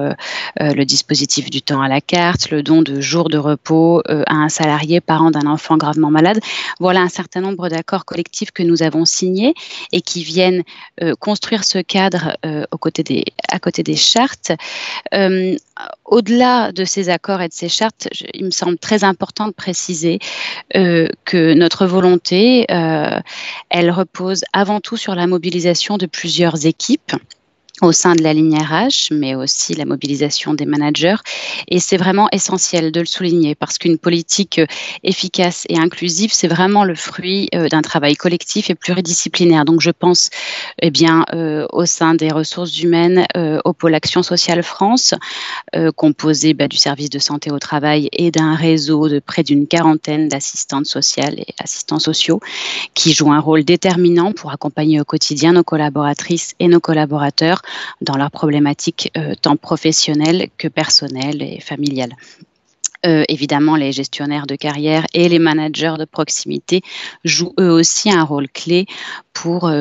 S6: le dispositif du temps à la carte, le don de jours de repos à un salarié parent d'un enfant gravement malade. Voilà un certain nombre d'accords collectifs que nous avons signés et qui viennent construire ce cadre à côté des chartes. Au-delà de ces accords et de ces chartes, il me semble très important de préciser que notre volonté, elle repose avant tout sur la mobilisation de plusieurs équipes au sein de la ligne RH, mais aussi la mobilisation des managers. Et c'est vraiment essentiel de le souligner parce qu'une politique efficace et inclusive, c'est vraiment le fruit d'un travail collectif et pluridisciplinaire. Donc je pense au sein des ressources humaines, au pôle Action sociale France, composé du service de santé au travail et d'un réseau de près d'une quarantaine d'assistantes sociales et assistants sociaux qui jouent un rôle déterminant pour accompagner au quotidien nos collaboratrices et nos collaborateurs dans leurs problématiques tant professionnelles que personnelles et familiales. Évidemment, les gestionnaires de carrière et les managers de proximité jouent eux aussi un rôle clé pour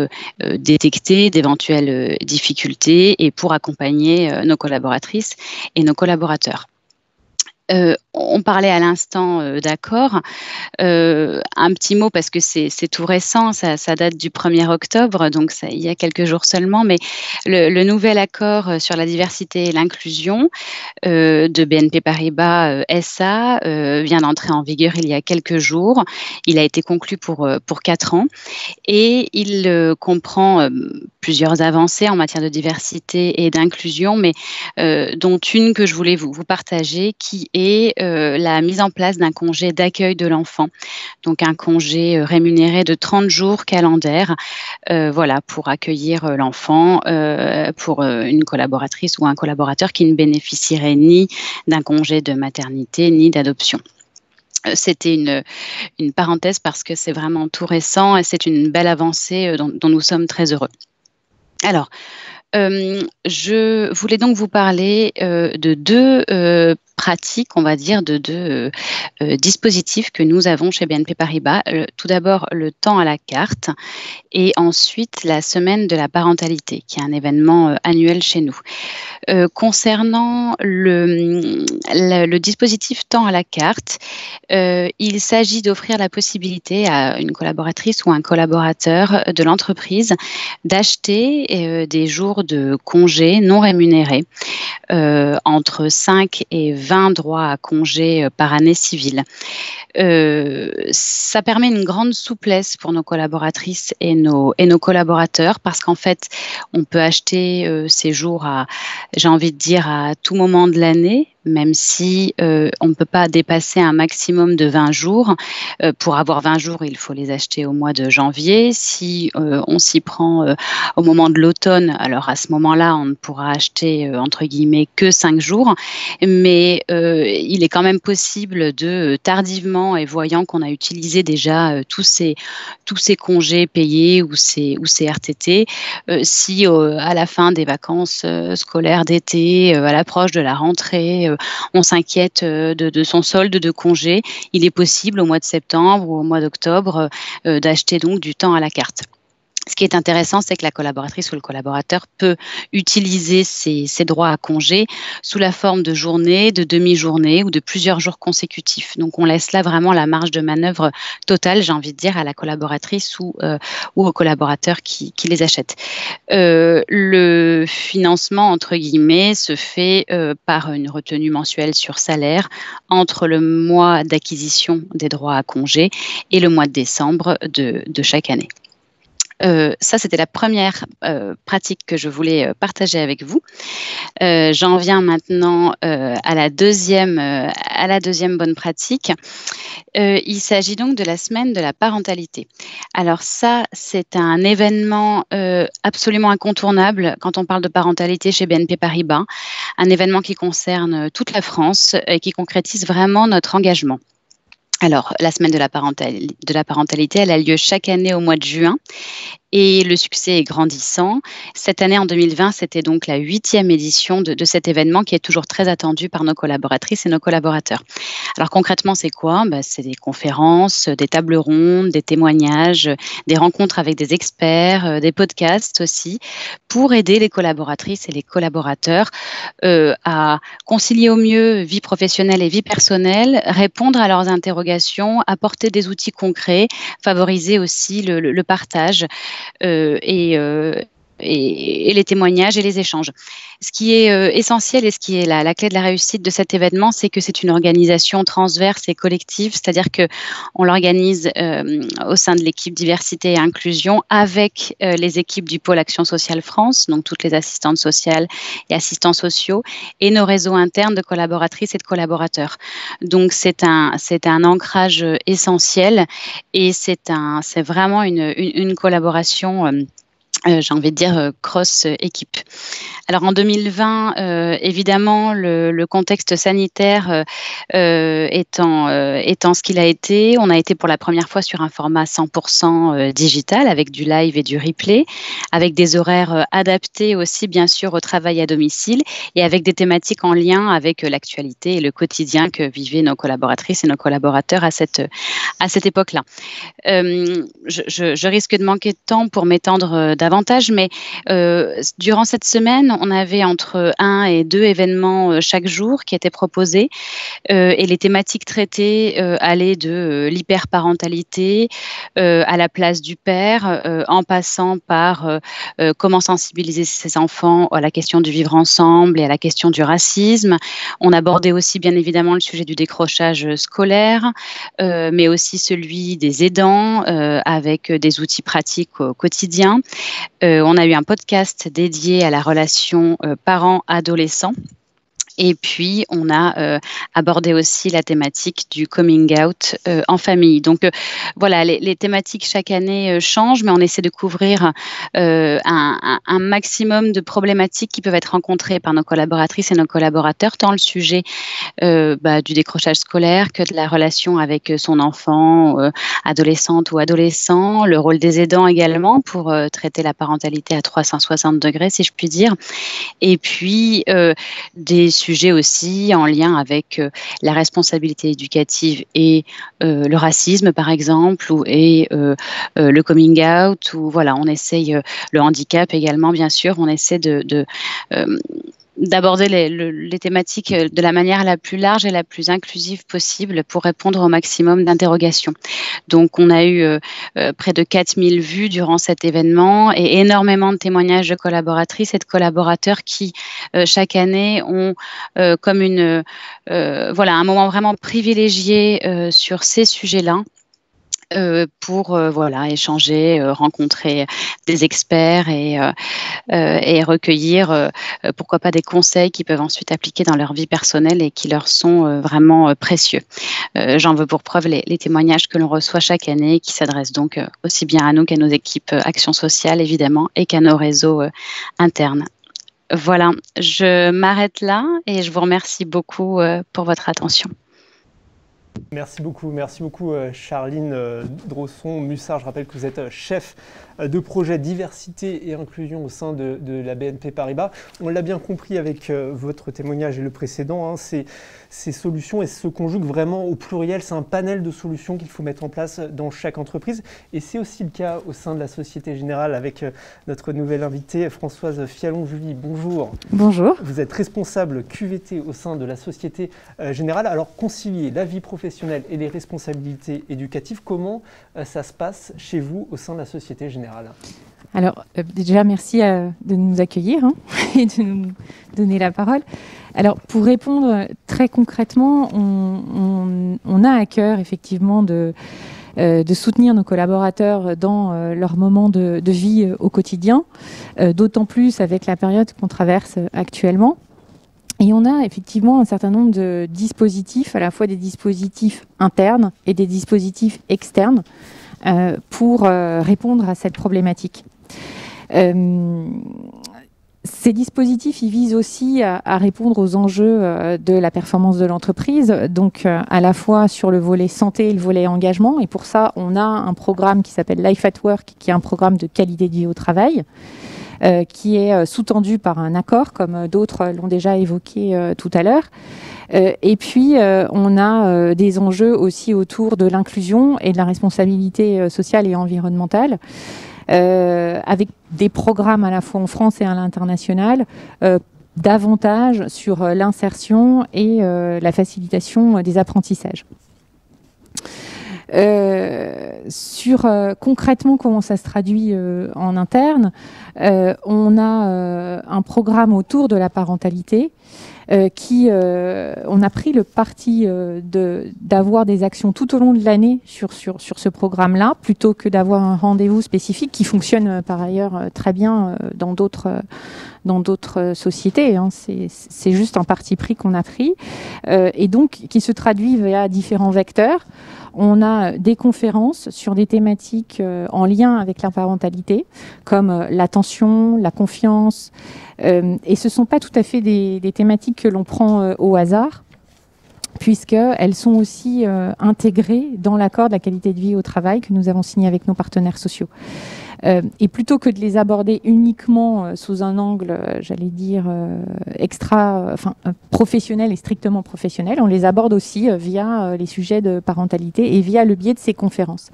S6: détecter d'éventuelles difficultés et pour accompagner nos collaboratrices et nos collaborateurs. On parlait à l'instant d'accord. Un petit mot parce que c'est tout récent, ça date du 1er octobre, donc il y a quelques jours seulement, mais le nouvel accord sur la diversité et l'inclusion de BNP Paribas SA vient d'entrer en vigueur il y a quelques jours. Il a été conclu pour 4 ans et il comprend plusieurs avancées en matière de diversité et d'inclusion, mais dont une que je voulais vous partager, qui est la mise en place d'un congé d'accueil de l'enfant, donc un congé rémunéré de 30 jours calendaires, voilà, pour accueillir l'enfant pour une collaboratrice ou un collaborateur qui ne bénéficierait ni d'un congé de maternité ni d'adoption. C'était une parenthèse parce que c'est vraiment tout récent et c'est une belle avancée dont nous sommes très heureux. Alors, je voulais donc vous parler de 2 pratiques, on va dire, de 2 dispositifs que nous avons chez BNP Paribas. Tout d'abord, le temps à la carte et ensuite la semaine de la parentalité, qui est un événement annuel chez nous. Concernant le dispositif temps à la carte, il s'agit d'offrir la possibilité à une collaboratrice ou un collaborateur de l'entreprise d'acheter des jours de congé non rémunérés, entre 5 et 20 droits à congé par année civile. Ça permet une grande souplesse pour nos collaboratrices et nos collaborateurs parce qu'en fait, on peut acheter ces jours j'ai envie de dire, à tout moment de l'année, même si on ne peut pas dépasser un maximum de 20 jours. Pour avoir 20 jours, il faut les acheter au mois de janvier. Si on s'y prend au moment de l'automne, alors à ce moment-là, on ne pourra acheter, entre guillemets, que 5 jours. Mais il est quand même possible de, tardivement et voyant qu'on a utilisé déjà tous ces congés payés ou ces RTT, si à la fin des vacances scolaires d'été, à l'approche de la rentrée, on s'inquiète de son solde de congé, il est possible au mois de septembre ou au mois d'octobre d'acheter donc du temps à la carte. Ce qui est intéressant, c'est que la collaboratrice ou le collaborateur peut utiliser ses droits à congé sous la forme de journées, de demi-journées ou de plusieurs jours consécutifs. Donc, on laisse là vraiment la marge de manœuvre totale, j'ai envie de dire, à la collaboratrice ou au collaborateur qui les achète. Le financement, entre guillemets, se fait par une retenue mensuelle sur salaire entre le mois d'acquisition des droits à congé et le mois de décembre de chaque année. Ça, c'était la première pratique que je voulais partager avec vous. J'en viens maintenant à la deuxième bonne pratique. Il s'agit donc de la semaine de la parentalité. Alors ça, c'est un événement absolument incontournable quand on parle de parentalité chez BNP Paribas, un événement qui concerne toute la France et qui concrétise vraiment notre engagement. Alors, la semaine de la parentalité, elle a lieu chaque année au mois de juin et le succès est grandissant. Cette année, en 2020, c'était donc la 8e édition de cet événement qui est toujours très attendu par nos collaboratrices et nos collaborateurs. Alors concrètement, c'est quoi ? C'est des conférences, des tables rondes, des témoignages, des rencontres avec des experts, des podcasts aussi, pour aider les collaboratrices et les collaborateurs à concilier au mieux vie professionnelle et vie personnelle, répondre à leurs interrogations, apporter des outils concrets, favoriser aussi le partage et les témoignages et les échanges. Ce qui est essentiel et ce qui est la clé de la réussite de cet événement, c'est que c'est une organisation transverse et collective, c'est-à-dire qu'on l'organise au sein de l'équipe diversité et inclusion avec les équipes du pôle Action sociale France, donc toutes les assistantes sociales et assistants sociaux, et nos réseaux internes de collaboratrices et de collaborateurs. Donc c'est un ancrage essentiel et c'est vraiment une collaboration j'ai envie de dire cross-équipe. Alors en 2020, évidemment, le contexte sanitaire étant ce qu'il a été, on a été pour la première fois sur un format 100% digital avec du live et du replay, avec des horaires adaptés aussi bien sûr au travail à domicile et avec des thématiques en lien avec l'actualité et le quotidien que vivaient nos collaboratrices et nos collaborateurs à cette époque-là. Je risque de manquer de temps pour m'étendre davantage davantage, mais durant cette semaine, on avait entre 1 et 2 événements chaque jour qui étaient proposés et les thématiques traitées allaient de l'hyperparentalité à la place du père, en passant par comment sensibiliser ses enfants à la question du vivre ensemble et à la question du racisme. On abordait aussi bien évidemment le sujet du décrochage scolaire, mais aussi celui des aidants avec des outils pratiques au quotidien. On a eu un podcast dédié à la relation parents-adolescents. Et puis, on a abordé aussi la thématique du coming out en famille. Donc, voilà, les thématiques chaque année changent, mais on essaie de couvrir un maximum de problématiques qui peuvent être rencontrées par nos collaboratrices et nos collaborateurs, tant le sujet du décrochage scolaire que de la relation avec son enfant, adolescente ou adolescent, le rôle des aidants également pour traiter la parentalité à 360 degrés, si je puis dire. Et puis, des sujets aussi en lien avec la responsabilité éducative et le racisme, par exemple, et le coming out, ou voilà, on essaye le handicap également, bien sûr, on essaie d'aborder les thématiques de la manière la plus large et la plus inclusive possible pour répondre au maximum d'interrogations. Donc, on a eu près de 4000 vues durant cet événement et énormément de témoignages de collaboratrices et de collaborateurs qui, chaque année, ont comme un moment vraiment privilégié sur ces sujets-là. Pour échanger, rencontrer des experts et recueillir, pourquoi pas, des conseils qu'ils peuvent ensuite appliquer dans leur vie personnelle et qui leur sont vraiment précieux. J'en veux pour preuve les témoignages que l'on reçoit chaque année, qui s'adressent donc aussi bien à nous qu'à nos équipes Action sociale, évidemment, et qu'à nos réseaux internes. Voilà, je m'arrête là et je vous remercie beaucoup pour votre attention.
S1: Merci beaucoup Charline Drosson-Mussard. Je rappelle que vous êtes chef de projet diversité et inclusion au sein de la BNP Paribas. On l'a bien compris avec votre témoignage et le précédent, ces solutions, elles se conjuguent vraiment au pluriel. C'est un panel de solutions qu'il faut mettre en place dans chaque entreprise. Et c'est aussi le cas au sein de la Société Générale avec notre nouvelle invitée, Françoise Fialon-Julie. Bonjour.
S4: Bonjour.
S1: Vous êtes responsable QVT au sein de la Société Générale. Alors, concilier la vie professionnelle et les responsabilités éducatives, comment ça se passe chez vous au sein de la Société Générale ?
S7: Alors, déjà, merci de nous accueillir et de nous donner la parole. Alors, pour répondre très concrètement, on a à cœur, effectivement, de soutenir nos collaborateurs dans leur moment de vie au quotidien, d'autant plus avec la période qu'on traverse actuellement. Et on a effectivement un certain nombre de dispositifs, à la fois des dispositifs internes et des dispositifs externes, pour répondre à cette problématique. Ces dispositifs, ils visent aussi à répondre aux enjeux de la performance de l'entreprise, donc à la fois sur le volet santé et le volet engagement. Et pour ça, on a un programme qui s'appelle Life at Work, qui est un programme de qualité de vie au travail, qui est sous-tendu par un accord, comme d'autres l'ont déjà évoqué tout à l'heure. Et puis, on a des enjeux aussi autour de l'inclusion et de la responsabilité sociale et environnementale, avec des programmes à la fois en France et à l'international, davantage sur l'insertion et la facilitation des apprentissages. Concrètement comment ça se traduit en interne, on a un programme autour de la parentalité on a pris le parti d'avoir des actions tout au long de l'année sur ce programme-là, plutôt que d'avoir un rendez-vous spécifique qui fonctionne par ailleurs très bien dans d'autres sociétés. C'est juste un parti pris qu'on a pris et donc qui se traduit via différents vecteurs. On a des conférences sur des thématiques en lien avec la parentalité, comme l'attention, la confiance. Et ce ne sont pas tout à fait des thématiques que l'on prend au hasard, puisqu'elles sont aussi intégrées dans l'accord de la qualité de vie au travail que nous avons signé avec nos partenaires sociaux. Et plutôt que de les aborder uniquement sous un angle, j'allais dire, professionnel et strictement professionnel, on les aborde aussi via les sujets de parentalité et via le biais de ces conférences.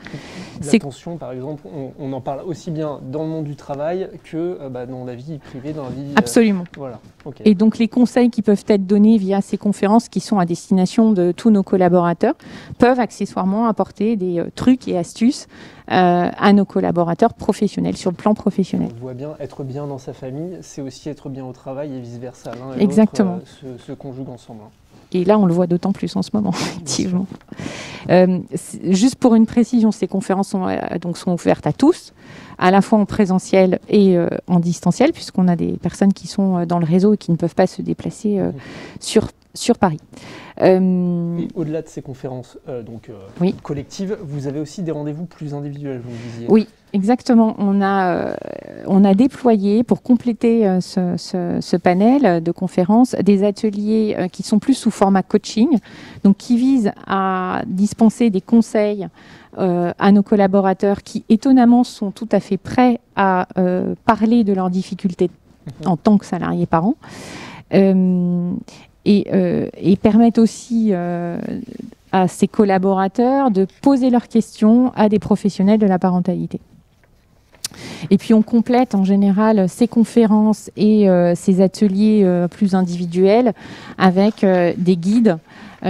S1: l'attention, par exemple, on en parle aussi bien dans le monde du travail que dans la vie privée, dans la vie...
S7: Absolument.
S1: Voilà. Okay.
S7: Et donc les conseils qui peuvent être donnés via ces conférences qui sont à destination de tous nos collaborateurs peuvent accessoirement apporter des trucs et astuces à nos collaborateurs professionnels, sur le plan professionnel.
S1: On voit bien, être bien dans sa famille, c'est aussi être bien au travail et vice-versa. L'un et
S7: Exactement.
S1: l'autre se conjuguent ensemble.
S7: Et là, on le voit d'autant plus en ce moment, effectivement. Juste pour une précision, ces conférences sont ouvertes à tous, à la fois en présentiel et en distanciel, puisqu'on a des personnes qui sont dans le réseau et qui ne peuvent pas se déplacer sur Paris.
S1: Et au-delà de ces conférences
S7: oui.
S1: collectives, vous avez aussi des rendez-vous plus individuels, vous me disiez.
S7: Oui, exactement. On a déployé, pour compléter ce panel de conférences, des ateliers qui sont plus sous format coaching, donc qui visent à dispenser des conseils à nos collaborateurs qui, étonnamment, sont tout à fait prêts à parler de leurs difficultés en tant que salariés parents. Et permettent aussi à ces collaborateurs de poser leurs questions à des professionnels de la parentalité. Et puis on complète en général ces conférences et ces ateliers plus individuels avec des guides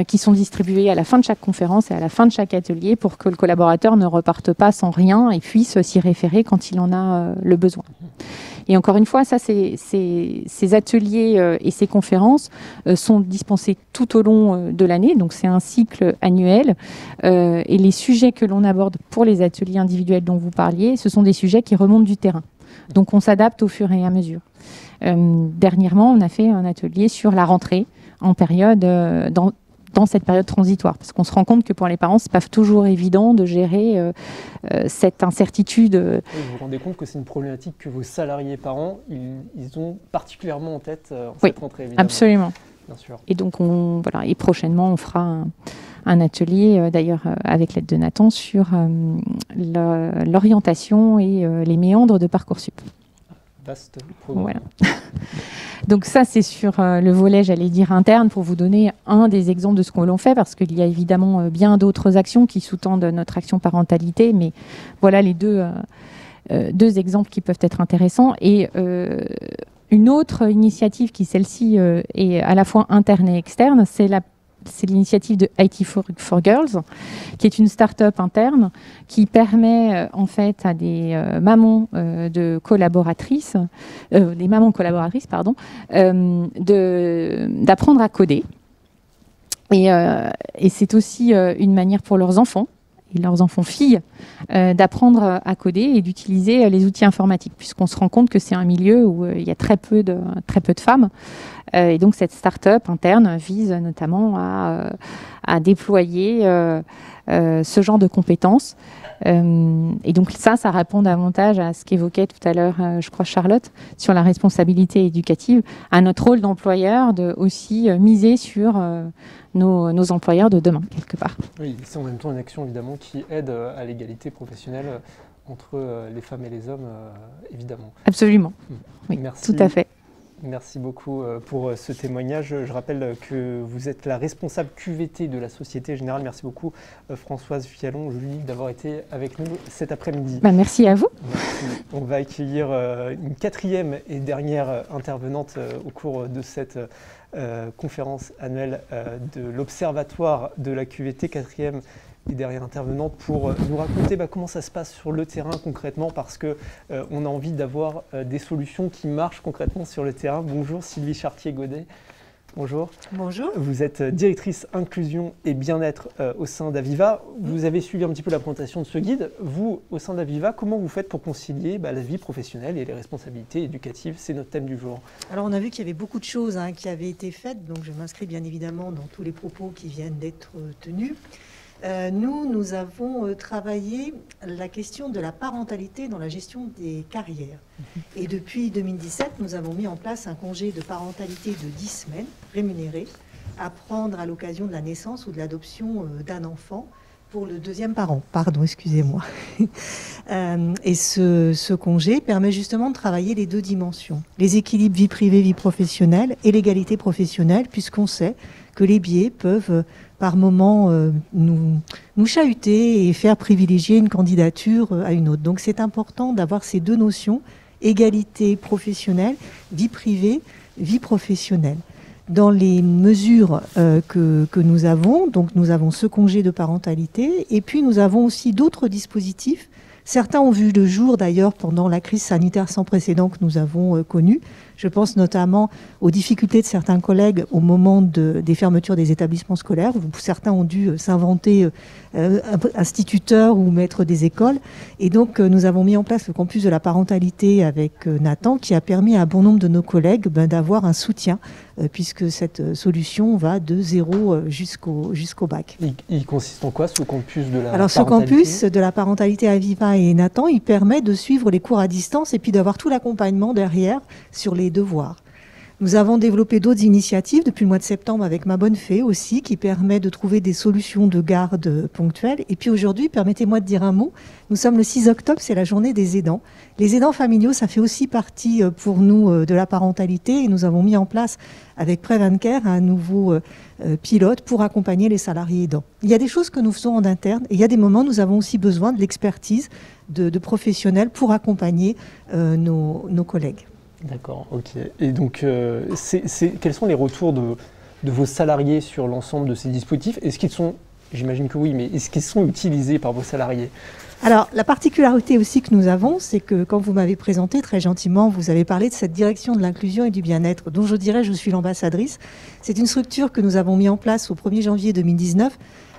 S7: qui sont distribués à la fin de chaque conférence et à la fin de chaque atelier pour que le collaborateur ne reparte pas sans rien et puisse s'y référer quand il en a le besoin. Et encore une fois, ces ateliers et ces conférences sont dispensés tout au long de l'année. Donc, c'est un cycle annuel. Et les sujets que l'on aborde pour les ateliers individuels dont vous parliez, ce sont des sujets qui remontent du terrain. Donc, on s'adapte au fur et à mesure. Dernièrement, on a fait un atelier sur la rentrée en période dans cette période transitoire, parce qu'on se rend compte que pour les parents, c'est pas toujours évident de gérer cette incertitude.
S1: Vous vous rendez compte que c'est une problématique que vos salariés parents, ils ont particulièrement en tête en cette rentrée, évidemment.
S7: Absolument.
S1: Bien sûr. Et
S7: donc, et prochainement, on fera un atelier, d'ailleurs, avec l'aide de Nathan, sur l'orientation et les méandres de Parcoursup.
S1: Vaste programme.
S7: Voilà. Donc ça, c'est sur le volet, j'allais dire, interne, pour vous donner un des exemples de ce qu'on fait, parce qu'il y a évidemment bien d'autres actions qui sous-tendent notre action parentalité, mais voilà les deux exemples qui peuvent être intéressants. Et une autre initiative qui, celle-ci, est à la fois interne et externe, c'est l'initiative de IT for Girls, qui est une start-up interne qui permet en fait à des mamans collaboratrices, d'apprendre à coder. Et c'est aussi une manière pour leurs enfants et leurs enfants filles d'apprendre à coder et d'utiliser les outils informatiques, puisqu'on se rend compte que c'est un milieu où il y a très peu de femmes. Et donc cette start-up interne vise notamment à déployer ce genre de compétences. Et donc ça répond davantage à ce qu'évoquait tout à l'heure, je crois, Charlotte, sur la responsabilité éducative, à notre rôle d'employeur de aussi miser sur nos employeurs de demain, quelque part.
S1: Oui, c'est en même temps une action évidemment qui aide à l'égalité professionnelle entre les femmes et les hommes, évidemment.
S7: Absolument, oui,
S1: merci.
S7: Tout à fait.
S1: Merci beaucoup pour ce témoignage. Je rappelle que vous êtes la responsable QVT de la Société Générale. Merci beaucoup Françoise Fialon-Julie d'avoir été avec nous cet après-midi.
S7: Merci à vous.
S1: Merci. On va accueillir une quatrième et dernière intervenante au cours de cette conférence annuelle de l'Observatoire de la QVT, quatrième et dernière intervenante, pour nous raconter comment ça se passe sur le terrain concrètement, parce qu'on a envie d'avoir des solutions qui marchent concrètement sur le terrain. Bonjour Sylvie Chartier-Godet. Bonjour.
S8: Bonjour.
S1: Vous êtes directrice inclusion et bien-être au sein d'Aviva. Vous avez suivi un petit peu la présentation de ce guide. Vous, au sein d'Aviva, comment vous faites pour concilier la vie professionnelle et les responsabilités éducatives? C'est notre thème du jour.
S8: Alors on a vu qu'il y avait beaucoup de choses qui avaient été faites, donc je m'inscris bien évidemment dans tous les propos qui viennent d'être tenus. Nous avons travaillé la question de la parentalité dans la gestion des carrières. Et depuis 2017, nous avons mis en place un congé de parentalité de 10 semaines rémunéré à prendre à l'occasion de la naissance ou de l'adoption d'un enfant pour le deuxième parent. Pardon, excusez-moi. Et ce congé permet justement de travailler les deux dimensions, les équilibres vie privée, vie professionnelle et l'égalité professionnelle, puisqu'on sait que les biais peuvent par moments nous chahuter et faire privilégier une candidature à une autre. Donc c'est important d'avoir ces deux notions, égalité professionnelle, vie privée, vie professionnelle. Dans les mesures que nous avons, donc nous avons ce congé de parentalité et puis nous avons aussi d'autres dispositifs. Certains ont vu le jour d'ailleurs pendant la crise sanitaire sans précédent que nous avons connue. Je pense notamment aux difficultés de certains collègues au moment des fermetures des établissements scolaires, où certains ont dû s'inventer instituteurs ou maîtres des écoles. Et donc nous avons mis en place le campus de la parentalité avec Nathan, qui a permis à un bon nombre de nos collègues d'avoir un soutien, puisque cette solution va de 0 jusqu'au bac.
S1: Il consiste en quoi ce campus de la
S8: Alors ce campus de la parentalité Aviva et Nathan, il permet de suivre les cours à distance et puis d'avoir tout l'accompagnement derrière sur les devoirs. Nous avons développé d'autres initiatives depuis le mois de septembre avec Ma Bonne Fée aussi, qui permet de trouver des solutions de garde ponctuelles. Et puis aujourd'hui, permettez-moi de dire un mot, nous sommes le 6 octobre, c'est la journée des aidants. Les aidants familiaux, ça fait aussi partie pour nous de la parentalité et nous avons mis en place avec Prevencare un nouveau pilote pour accompagner les salariés aidants. Il y a des choses que nous faisons en interne et il y a des moments où nous avons aussi besoin de l'expertise de professionnels pour accompagner nos collègues.
S1: D'accord, ok. Et donc, quels sont les retours de vos salariés sur l'ensemble de ces dispositifs? Est-ce qu'ils sont, j'imagine que oui, mais est-ce qu'ils sont utilisés par vos salariés?
S8: Alors, la particularité aussi que nous avons, c'est que quand vous m'avez présenté très gentiment, vous avez parlé de cette direction de l'inclusion et du bien-être, dont je dirais je suis l'ambassadrice. C'est une structure que nous avons mis en place au 1er janvier 2019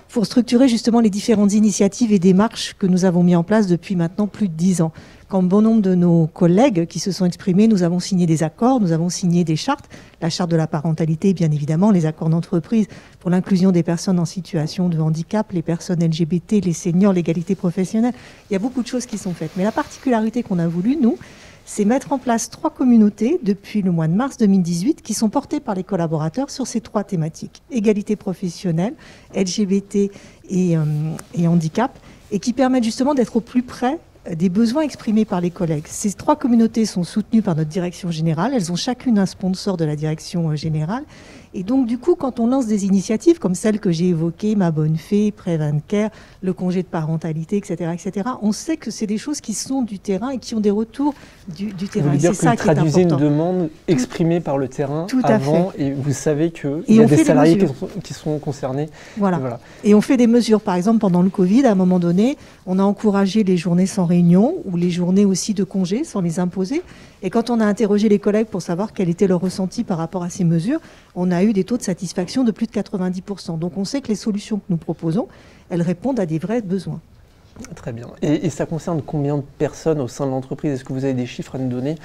S8: pour structurer justement les différentes initiatives et démarches que nous avons mis en place depuis maintenant plus de 10 ans. Quand bon nombre de nos collègues qui se sont exprimés, nous avons signé des accords, nous avons signé des chartes, la charte de la parentalité bien évidemment, les accords d'entreprise pour l'inclusion des personnes en situation de handicap, les personnes LGBT, les seniors, l'égalité professionnelle. Il y a beaucoup de choses qui sont faites. Mais la particularité qu'on a voulu, nous, c'est mettre en place 3 communautés depuis le mois de mars 2018 qui sont portées par les collaborateurs sur ces 3 thématiques. Égalité professionnelle, LGBT et handicap, et qui permettent justement d'être au plus près des besoins exprimés par les collègues. Ces 3 communautés sont soutenues par notre direction générale. Elles ont chacune un sponsor de la direction générale. Et donc, du coup, quand on lance des initiatives comme celles que j'ai évoquées, Ma Bonne Fée, Prevencare, le congé de parentalité, etc., on sait que c'est des choses qui sont du terrain et qui ont des retours du terrain.
S1: Vous voulez dire que vous traduisez une demande exprimée par le terrain avant et vous savez qu'il y a des salariés qui sont concernés.
S8: Voilà. Et on fait des mesures. Par exemple, pendant le Covid, à un moment donné, on a encouragé les journées sans réunion ou les journées aussi de congé sans les imposer. Et quand on a interrogé les collègues pour savoir quel était leur ressenti par rapport à ces mesures, on a eu des taux de satisfaction de plus de 90%. Donc on sait que les solutions que nous proposons, elles répondent à des vrais besoins.
S1: Très bien. Et ça concerne combien de personnes au sein de l'entreprise? Est-ce que vous avez des chiffres à nous donner,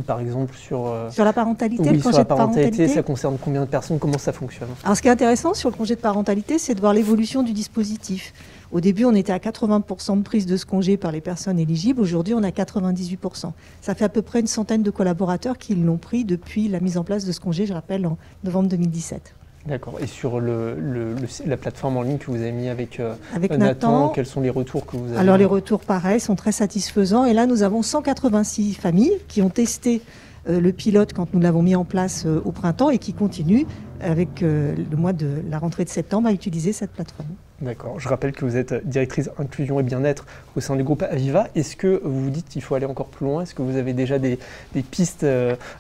S1: par exemple sur
S8: la parentalité,
S1: oui,
S8: le congé
S1: sur la
S8: de parentalité,
S1: ça concerne combien de personnes? Comment ça fonctionne?
S8: Alors ce qui est intéressant sur le congé de parentalité, c'est de voir l'évolution du dispositif. Au début, on était à 80% de prise de ce congé par les personnes éligibles. Aujourd'hui, on a 98%. Ça fait à peu près une centaine de collaborateurs qui l'ont pris depuis la mise en place de ce congé, je rappelle, en novembre 2017.
S1: D'accord. Et sur la plateforme en ligne que vous avez mis avec Nathan, quels sont les retours que vous avez?
S8: Alors les retours, pareil, sont très satisfaisants. Et là, nous avons 186 familles qui ont testé le pilote quand nous l'avons mis en place au printemps et qui continuent avec le mois de la rentrée de septembre à utiliser cette plateforme.
S1: D'accord. Je rappelle que vous êtes directrice inclusion et bien-être au sein du groupe Aviva. Est-ce que vous vous dites qu'il faut aller encore plus loin? Est-ce que vous avez déjà des pistes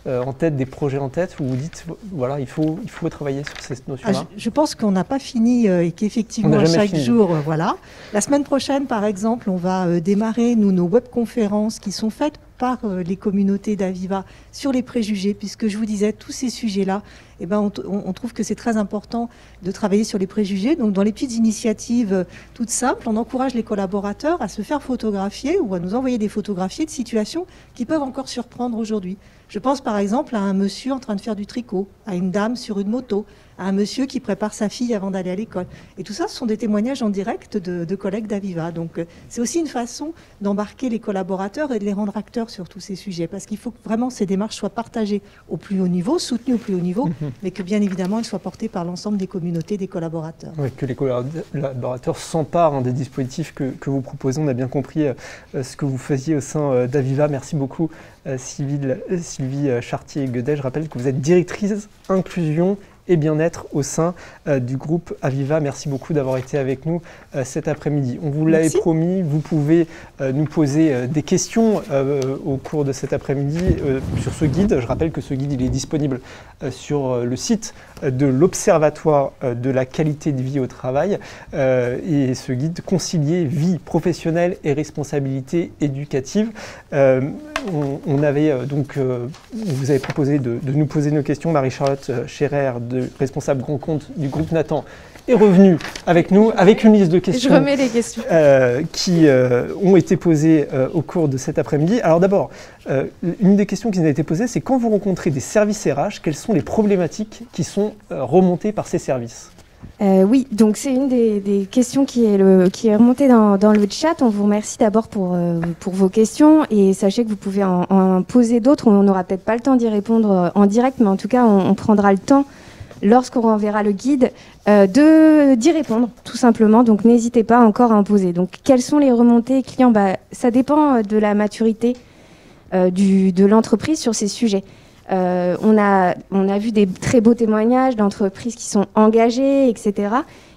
S1: en tête, des projets en tête, où vous dites voilà, il faut travailler sur cette notion-là?
S8: Je pense qu'on n'a pas fini et qu'effectivement chaque jour, voilà. La semaine prochaine, par exemple, on va démarrer nos webconférences qui sont faites par les communautés d'Aviva sur les préjugés, puisque je vous disais, tous ces sujets-là, eh ben, on trouve que c'est très important de travailler sur les préjugés. Donc, dans les petites initiatives toutes simples, on encourage les collaborateurs à se faire photographier ou à nous envoyer des photographies de situations qui peuvent encore surprendre aujourd'hui. Je pense par exemple à un monsieur en train de faire du tricot, à une dame sur une moto, à un monsieur qui prépare sa fille avant d'aller à l'école. Et tout ça, ce sont des témoignages en direct de collègues d'Aviva. Donc c'est aussi une façon d'embarquer les collaborateurs et de les rendre acteurs sur tous ces sujets, parce qu'il faut que vraiment ces démarches soient partagées au plus haut niveau, soutenues au plus haut niveau, mais que bien évidemment elles soient portées par l'ensemble des communautés, des collaborateurs.
S1: Oui, que les collaborateurs s'emparent des dispositifs que vous proposez. On a bien compris ce que vous faisiez au sein d'Aviva. Merci beaucoup Sylvie Chartier-Guedet. Je rappelle que vous êtes directrice inclusion et bien-être au sein du groupe Aviva. Merci beaucoup d'avoir été avec nous cet après-midi. On vous l'avait promis, vous pouvez nous poser des questions au cours de cet après-midi sur ce guide. Je rappelle que ce guide il est disponible sur le site de l'Observatoire de la qualité de vie au travail. Et ce guide concilier vie professionnelle et responsabilité éducative. On avait vous avez proposé de nous poser nos questions. Marie-Charlotte Scherer, responsable grand compte du groupe Nathan, est revenue avec nous avec une liste de questions.
S4: Je remets les questions.
S1: Qui ont été posées au cours de cet après-midi. Alors d'abord, une des questions qui nous a été posée, c'est quand vous rencontrez des services RH, quelles sont les problématiques qui sont remontées par ces services ?
S4: Oui, donc c'est une des questions qui est remontée dans le chat. On vous remercie d'abord pour vos questions et sachez que vous pouvez en poser d'autres. On n'aura peut-être pas le temps d'y répondre en direct, mais en tout cas, on prendra le temps, lorsqu'on renverra le guide, d'y répondre, tout simplement. Donc n'hésitez pas encore à en poser. Donc quelles sont les remontées clients ? Ça dépend de la maturité de l'entreprise sur ces sujets. On a vu des très beaux témoignages d'entreprises qui sont engagées, etc.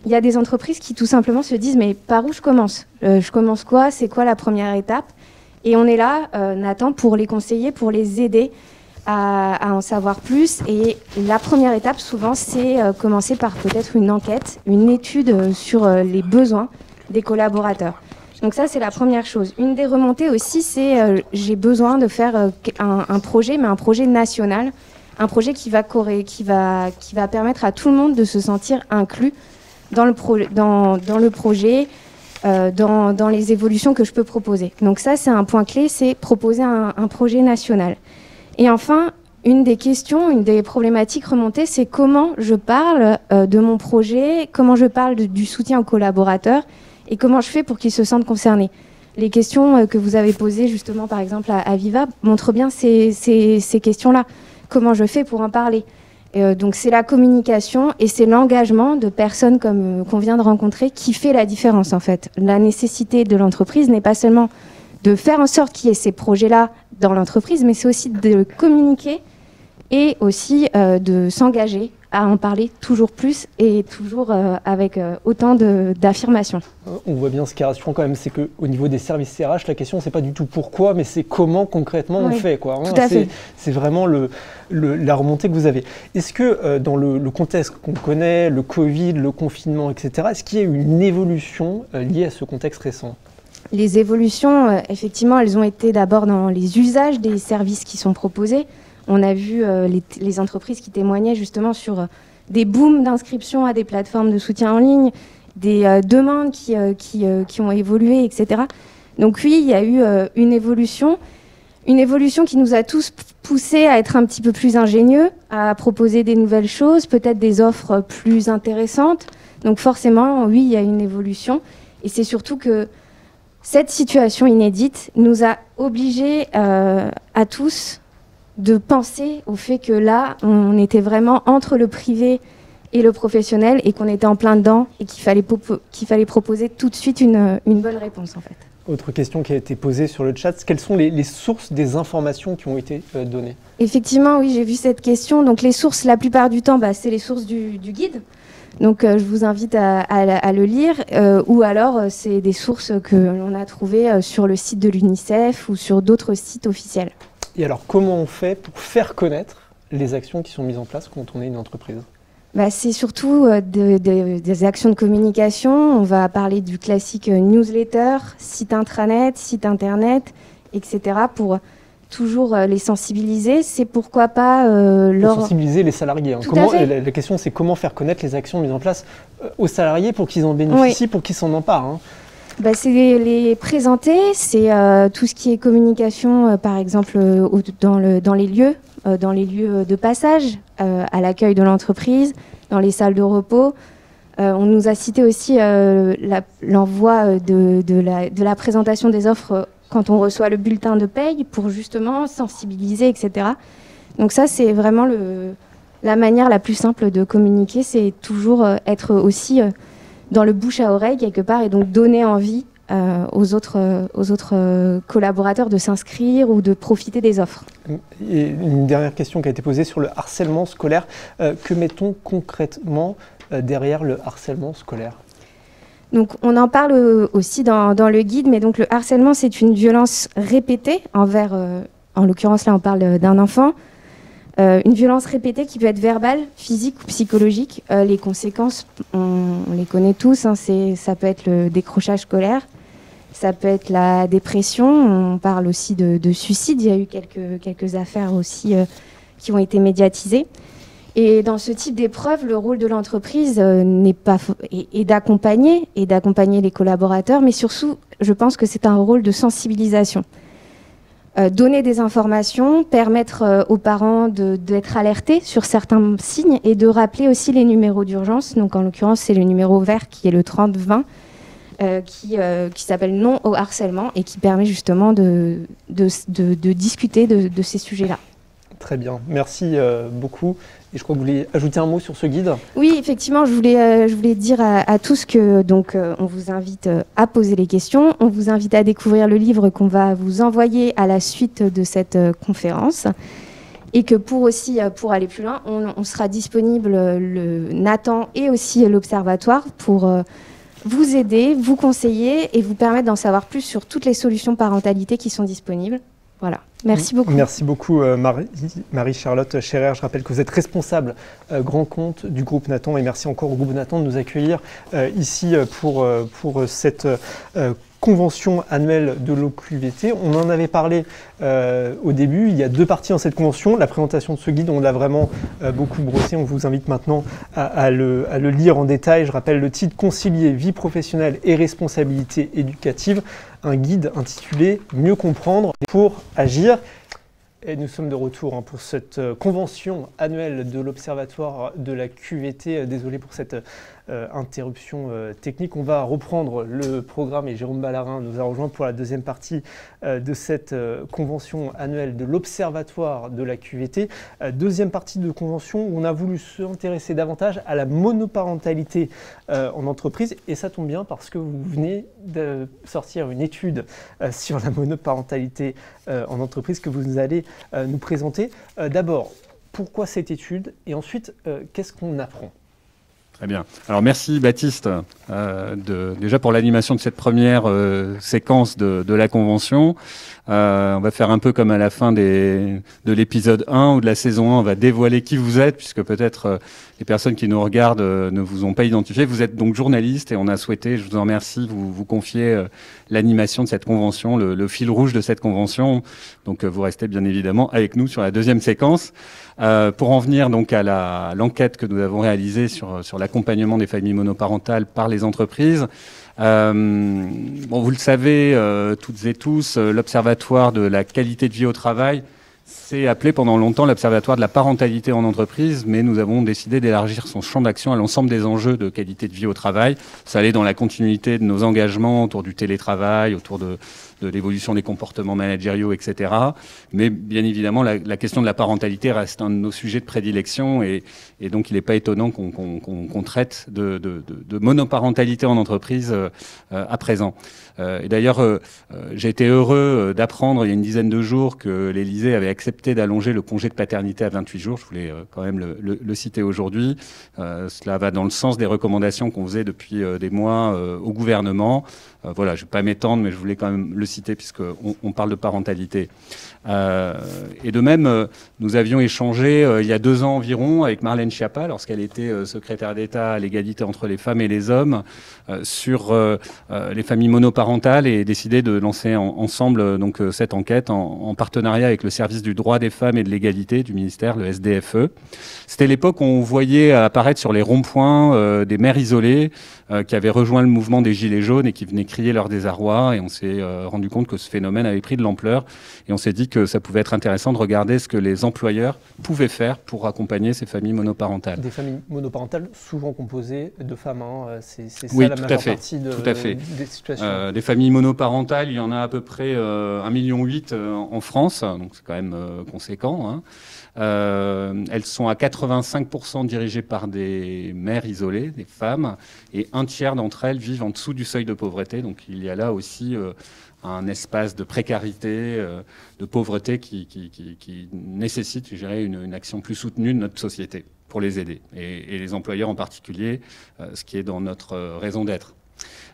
S4: Il y a des entreprises qui tout simplement se disent mais par où je commence ? Je commence quoi ? C'est quoi la première étape ? Et on est là, Nathan, pour les conseiller, pour les aider à en savoir plus. Et la première étape, souvent, c'est commencer par peut-être une enquête, une étude sur les besoins des collaborateurs. Donc ça, c'est la première chose. Une des remontées aussi, c'est j'ai besoin de faire un projet, mais un projet national, un projet qui va permettre à tout le monde de se sentir inclus dans le projet, dans les évolutions que je peux proposer. Donc ça, c'est un point clé, c'est proposer un projet national. Et enfin, une des questions, une des problématiques remontées, c'est comment je parle de mon projet, comment je parle du soutien aux collaborateurs, et comment je fais pour qu'ils se sentent concernés. Les questions que vous avez posées justement par exemple à Aviva montrent bien ces questions-là. Comment je fais pour en parler ? Donc c'est la communication et c'est l'engagement de personnes comme qu'on vient de rencontrer qui fait la différence en fait. La nécessité de l'entreprise n'est pas seulement de faire en sorte qu'il y ait ces projets-là dans l'entreprise, mais c'est aussi de communiquer et aussi de s'engager à en parler toujours plus et toujours avec autant d'affirmation.
S1: On voit bien ce qui est rassurant quand même, c'est qu'au niveau des services RH, la question c'est pas du tout pourquoi, mais c'est comment concrètement on fait. Quoi, hein. C'est vraiment la remontée que vous avez. Est-ce que dans le contexte qu'on connaît, le Covid, le confinement, etc., est-ce qu'il y a eu une évolution liée à ce contexte récent ?
S4: Les évolutions, effectivement, elles ont été d'abord dans les usages des services qui sont proposés. On a vu les entreprises qui témoignaient justement sur des booms d'inscription à des plateformes de soutien en ligne, des demandes qui ont évolué, etc. Donc oui, il y a eu une évolution qui nous a tous poussés à être un petit peu plus ingénieux, à proposer des nouvelles choses, peut-être des offres plus intéressantes. Donc forcément, oui, il y a une évolution. Et c'est surtout que cette situation inédite nous a obligés à tous de penser au fait que là, on était vraiment entre le privé et le professionnel et qu'on était en plein dedans et qu'il fallait proposer tout de suite une bonne réponse en fait.
S1: Autre question qui a été posée sur le chat, quelles sont les sources des informations qui ont été données ?
S4: Effectivement, oui, j'ai vu cette question. Donc les sources, la plupart du temps, c'est les sources du guide. Donc je vous invite à le lire ou alors c'est des sources que l'on a trouvées sur le site de l'UNICEF ou sur d'autres sites officiels.
S1: Et alors, comment on fait pour faire connaître les actions qui sont mises en place quand on est une entreprise ?
S4: C'est surtout des actions de communication. On va parler du classique newsletter, site intranet, site internet, etc. pour toujours les sensibiliser. C'est pourquoi pas
S1: sensibiliser les salariés. Hein. La question, c'est comment faire connaître les actions mises en place aux salariés pour qu'ils en bénéficient, pour qu'ils s'en emparent. Hein.
S4: C'est les présenter, c'est tout ce qui est communication, par exemple, dans les lieux de passage, à l'accueil de l'entreprise, dans les salles de repos. On nous a cité aussi l'envoi de la présentation des offres quand on reçoit le bulletin de paye pour justement sensibiliser, etc. Donc ça, c'est vraiment la manière la plus simple de communiquer, c'est toujours être aussi dans le bouche à oreille quelque part et donc donner envie aux autres collaborateurs de s'inscrire ou de profiter des offres.
S1: Et une dernière question qui a été posée sur le harcèlement scolaire. Que mettons concrètement derrière le harcèlement scolaire ?
S4: Donc on en parle aussi dans le guide, mais donc le harcèlement, c'est une violence répétée envers, en l'occurrence là on parle d'un enfant, une violence répétée qui peut être verbale, physique ou psychologique. Les conséquences, on les connaît tous, hein, ça peut être le décrochage scolaire, ça peut être la dépression, on parle aussi de suicide, il y a eu quelques affaires aussi qui ont été médiatisées. Et dans ce type d'épreuve, le rôle de l'entreprise est d'accompagner les collaborateurs, mais surtout, je pense que c'est un rôle de sensibilisation. Donner des informations, permettre aux parents d'être alertés sur certains signes et de rappeler aussi les numéros d'urgence. Donc en l'occurrence, c'est le numéro vert qui est le 3020 qui s'appelle Non au harcèlement et qui permet justement de discuter de ces sujets-là.
S1: Très bien, merci beaucoup. Et je crois que vous voulez ajouter un mot sur ce guide ?
S4: Oui, effectivement, je voulais dire à tous que on vous invite à poser les questions. On vous invite à découvrir le livre qu'on va vous envoyer à la suite de cette conférence. Et que pour aller plus loin, on sera disponible, le Nathan et aussi l'Observatoire, pour vous aider, vous conseiller et vous permettre d'en savoir plus sur toutes les solutions parentalité qui sont disponibles. Voilà. Merci beaucoup.
S1: Merci beaucoup Marie-Charlotte Scherer. Je rappelle que vous êtes responsable grand compte du groupe Nathan et merci encore au groupe Nathan de nous accueillir ici pour cette convention annuelle de l'OQVT. On en avait parlé au début. Il y a deux parties dans cette convention. La présentation de ce guide, on l'a vraiment beaucoup brossé. On vous invite maintenant à le lire en détail. Je rappelle le titre: Concilier vie professionnelle et responsabilité éducative. Un guide intitulé Mieux comprendre pour agir. Et nous sommes de retour pour cette convention annuelle de l'Observatoire de la QVT. Désolé pour cette interruption technique. On va reprendre le programme et Jérôme Ballarin nous a rejoint pour la deuxième partie de cette convention annuelle de l'Observatoire de la QVT. Deuxième partie de convention où on a voulu s'intéresser davantage à la monoparentalité en entreprise. Et ça tombe bien parce que vous venez de sortir une étude sur la monoparentalité en entreprise que vous allez nous présenter. D'abord, pourquoi cette étude et ensuite, qu'est-ce qu'on apprend ?
S2: Très bien. Alors merci Baptiste déjà pour l'animation de cette première séquence de la convention. On va faire un peu comme à la fin de l'épisode 1 ou de la saison 1, on va dévoiler qui vous êtes, puisque peut-être les personnes qui nous regardent ne vous ont pas identifié. Vous êtes donc journaliste et on a souhaité, je vous en remercie, vous confier l'animation de cette convention, le fil rouge de cette convention. Donc vous restez bien évidemment avec nous sur la deuxième séquence. Pour en venir donc à l'enquête que nous avons réalisée sur l'accompagnement des familles monoparentales par les entreprises. Vous le savez toutes et tous, l'Observatoire de la qualité de vie au travail s'est appelé pendant longtemps l'Observatoire de la parentalité en entreprise, mais nous avons décidé d'élargir son champ d'action à l'ensemble des enjeux de qualité de vie au travail. Ça allait dans la continuité de nos engagements autour du télétravail, autour de l'évolution des comportements managériaux, etc. Mais bien évidemment, la question de la parentalité reste un de nos sujets de prédilection et donc il n'est pas étonnant qu'on traite de monoparentalité en entreprise à présent. Et d'ailleurs, j'ai été heureux d'apprendre il y a une dizaine de jours que l'Élysée avait accepté d'allonger le congé de paternité à 28 jours. Je voulais quand même le citer aujourd'hui. Cela va dans le sens des recommandations qu'on faisait depuis des mois au gouvernement. Voilà, je ne vais pas m'étendre, mais je voulais quand même le citer puisqu'on parle de parentalité. Et de même, nous avions échangé il y a 2 ans environ avec Marlène Schiappa, lorsqu'elle était secrétaire d'État à l'égalité entre les femmes et les hommes, sur les familles monoparentales et décidé de lancer ensemble donc cette enquête en partenariat avec le service du droit des femmes et de l'égalité du ministère, le SDFE. C'était l'époque où on voyait apparaître sur les ronds-points des mères isolées qui avaient rejoint le mouvement des Gilets jaunes et qui venaient crié leur désarroi et on s'est rendu compte que ce phénomène avait pris de l'ampleur et on s'est dit que ça pouvait être intéressant de regarder ce que les employeurs pouvaient faire pour accompagner ces familles monoparentales.
S1: Des familles monoparentales souvent composées de femmes, hein. C'est ça
S2: oui,
S1: la majeure partie des situations.
S2: Des familles monoparentales, il y en a à peu près 1,8 million en France, donc c'est quand même conséquent, hein. Elles sont à 85% dirigées par des mères isolées, des femmes, et un tiers d'entre elles vivent en dessous du seuil de pauvreté. Donc il y a là aussi un espace de précarité, de pauvreté qui nécessite, je dirais, une action plus soutenue de notre société pour les aider, et les employeurs en particulier, ce qui est dans notre raison d'être.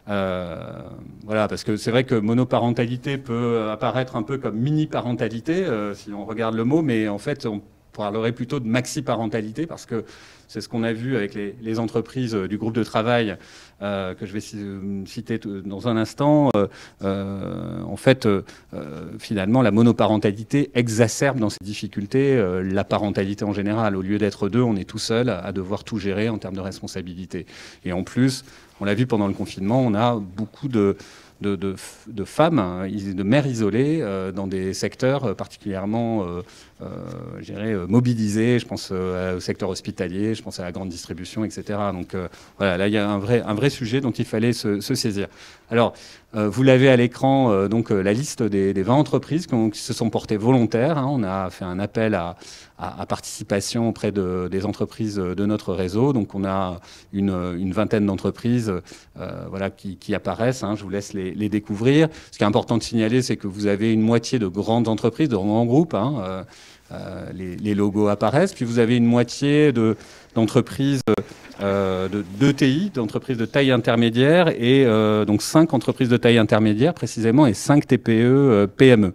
S2: Voilà, parce que c'est vrai que monoparentalité peut apparaître un peu comme mini-parentalité, si on regarde le mot, mais en fait, on parlerait plutôt de maxi-parentalité, parce que c'est ce qu'on a vu avec les entreprises du groupe de travail que je vais citer dans un instant. En fait, finalement, la monoparentalité exacerbe dans ces difficultés la parentalité en général. Au lieu d'être deux, on est tout seul à devoir tout gérer en termes de responsabilité. Et en plus, on l'a vu pendant le confinement, on a beaucoup de femmes, de mères isolées dans des secteurs particulièrement je dirais, mobilisés. Je pense au secteur hospitalier, je pense à la grande distribution, etc. Donc voilà, là il y a un vrai sujet dont il fallait se saisir. Alors, vous l'avez à l'écran, donc la liste des 20 entreprises qui se sont portées volontaires, hein. On a fait un appel à participation auprès des entreprises de notre réseau. Donc on a une vingtaine d'entreprises voilà, qui apparaissent, hein. Je vous laisse les découvrir. Ce qui est important de signaler, c'est que vous avez une moitié de grandes entreprises, de grands groupes, hein. Les logos apparaissent. Puis vous avez une moitié d'entreprises d'ETI, d'entreprises de taille intermédiaire, et donc 5 entreprises de taille intermédiaire précisément, et 5 TPE, PME.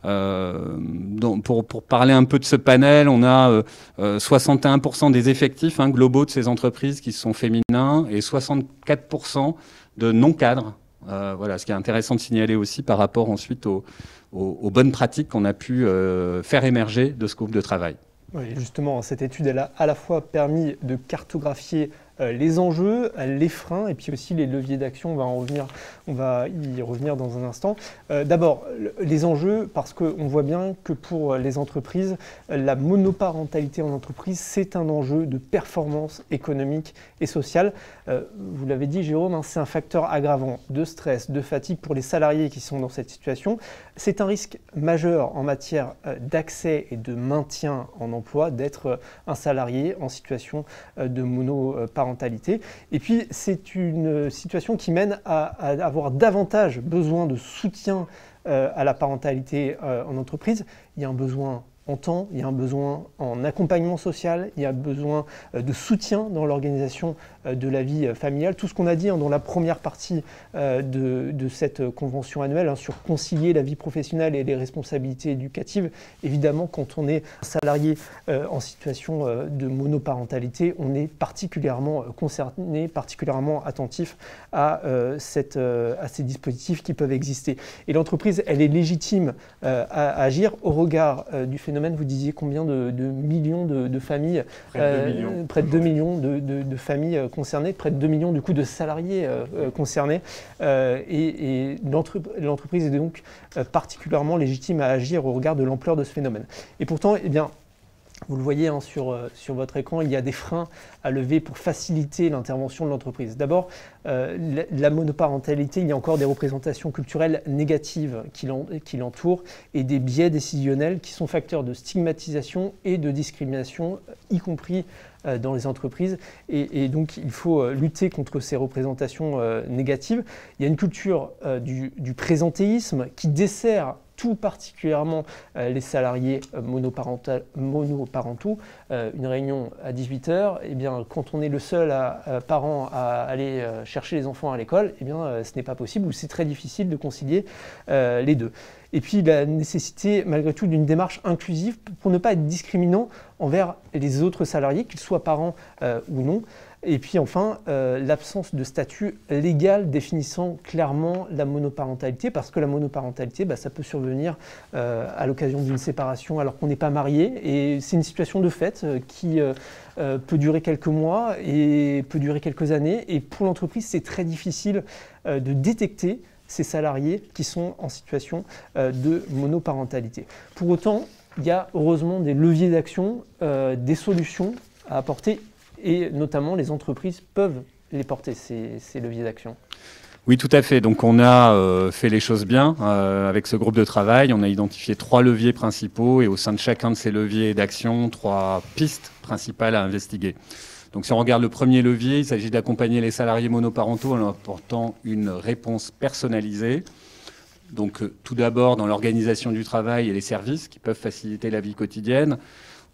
S2: Donc pour parler un peu de ce panel, on a 61% des effectifs, hein, globaux de ces entreprises qui sont féminins, et 64% de non-cadres. Voilà, ce qui est intéressant de signaler aussi par rapport ensuite aux bonnes pratiques qu'on a pu faire émerger de ce groupe de travail.
S1: Oui, justement, cette étude, elle a à la fois permis de cartographier les enjeux, les freins et puis aussi les leviers d'action. On va y revenir dans un instant. D'abord, les enjeux, parce qu'on voit bien que pour les entreprises, la monoparentalité en entreprise, c'est un enjeu de performance économique et sociale. Vous l'avez dit, Jérôme, hein, c'est un facteur aggravant de stress, de fatigue pour les salariés qui sont dans cette situation. C'est un risque majeur en matière d'accès et de maintien en emploi d'être un salarié en situation de monoparentalité. Et puis, c'est une situation qui mène à avoir davantage besoin de soutien à la parentalité en entreprise. Il y a un besoin en temps, il y a un besoin en accompagnement social, il y a besoin de soutien dans l'organisation de la vie familiale. Tout ce qu'on a dit, hein, dans la première partie de cette convention annuelle, hein, sur concilier la vie professionnelle et les responsabilités éducatives. Évidemment, quand on est salarié en situation de monoparentalité, on est particulièrement concerné, particulièrement attentif à ces dispositifs qui peuvent exister. Et l'entreprise, elle est légitime à agir au regard du phénomène. Vous disiez combien de millions de familles, près de 2 millions de familles concernées, près de 2 millions du coup de salariés concernés, et l'entreprise est donc particulièrement légitime à agir au regard de l'ampleur de ce phénomène. Et pourtant, eh bien, vous le voyez, hein, sur votre écran, il y a des freins à lever pour faciliter l'intervention de l'entreprise. D'abord, la monoparentalité, il y a encore des représentations culturelles négatives qui l'entourent et des biais décisionnels qui sont facteurs de stigmatisation et de discrimination, y compris dans les entreprises. Et donc, il faut lutter contre ces représentations négatives. Il y a une culture du présentéisme qui dessert tout particulièrement les salariés monoparentaux. Une réunion à 18h, eh bien, quand on est le seul parent à aller chercher les enfants à l'école, eh bien, ce n'est pas possible ou c'est très difficile de concilier les deux. Et puis la nécessité malgré tout d'une démarche inclusive pour ne pas être discriminant envers les autres salariés, qu'ils soient parents ou non. Et puis enfin, l'absence de statut légal définissant clairement la monoparentalité, parce que la monoparentalité, ça peut survenir à l'occasion d'une séparation alors qu'on n'est pas marié. Et c'est une situation de fait qui peut durer quelques mois et peut durer quelques années. Et pour l'entreprise, c'est très difficile de détecter ces salariés qui sont en situation de monoparentalité. Pour autant, il y a heureusement des leviers d'action, des solutions à apporter, et notamment les entreprises peuvent les porter, ces leviers d'action.
S2: Oui, tout à fait. Donc on a fait les choses bien avec ce groupe de travail. On a identifié 3 leviers principaux et au sein de chacun de ces leviers d'action, 3 pistes principales à investiguer. Donc si on regarde le premier levier, il s'agit d'accompagner les salariés monoparentaux en leur apportant une réponse personnalisée. Donc tout d'abord dans l'organisation du travail et les services qui peuvent faciliter la vie quotidienne.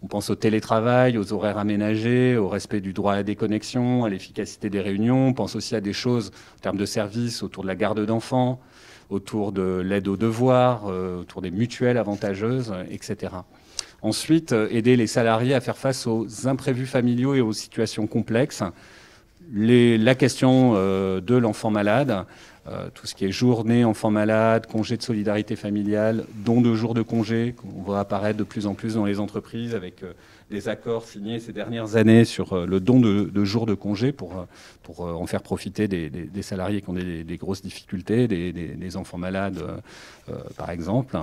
S2: On pense au télétravail, aux horaires aménagés, au respect du droit à la déconnexion, à l'efficacité des réunions. On pense aussi à des choses en termes de services autour de la garde d'enfants, autour de l'aide aux devoirs, autour des mutuelles avantageuses, etc. Ensuite, aider les salariés à faire face aux imprévus familiaux et aux situations complexes. La question de l'enfant malade, tout ce qui est journée enfant malade, congé de solidarité familiale, don de jours de congé, qu'on voit apparaître de plus en plus dans les entreprises avec des accords signés ces dernières années sur le don de jours de congé pour en faire profiter des salariés qui ont des grosses difficultés, des enfants malades par exemple.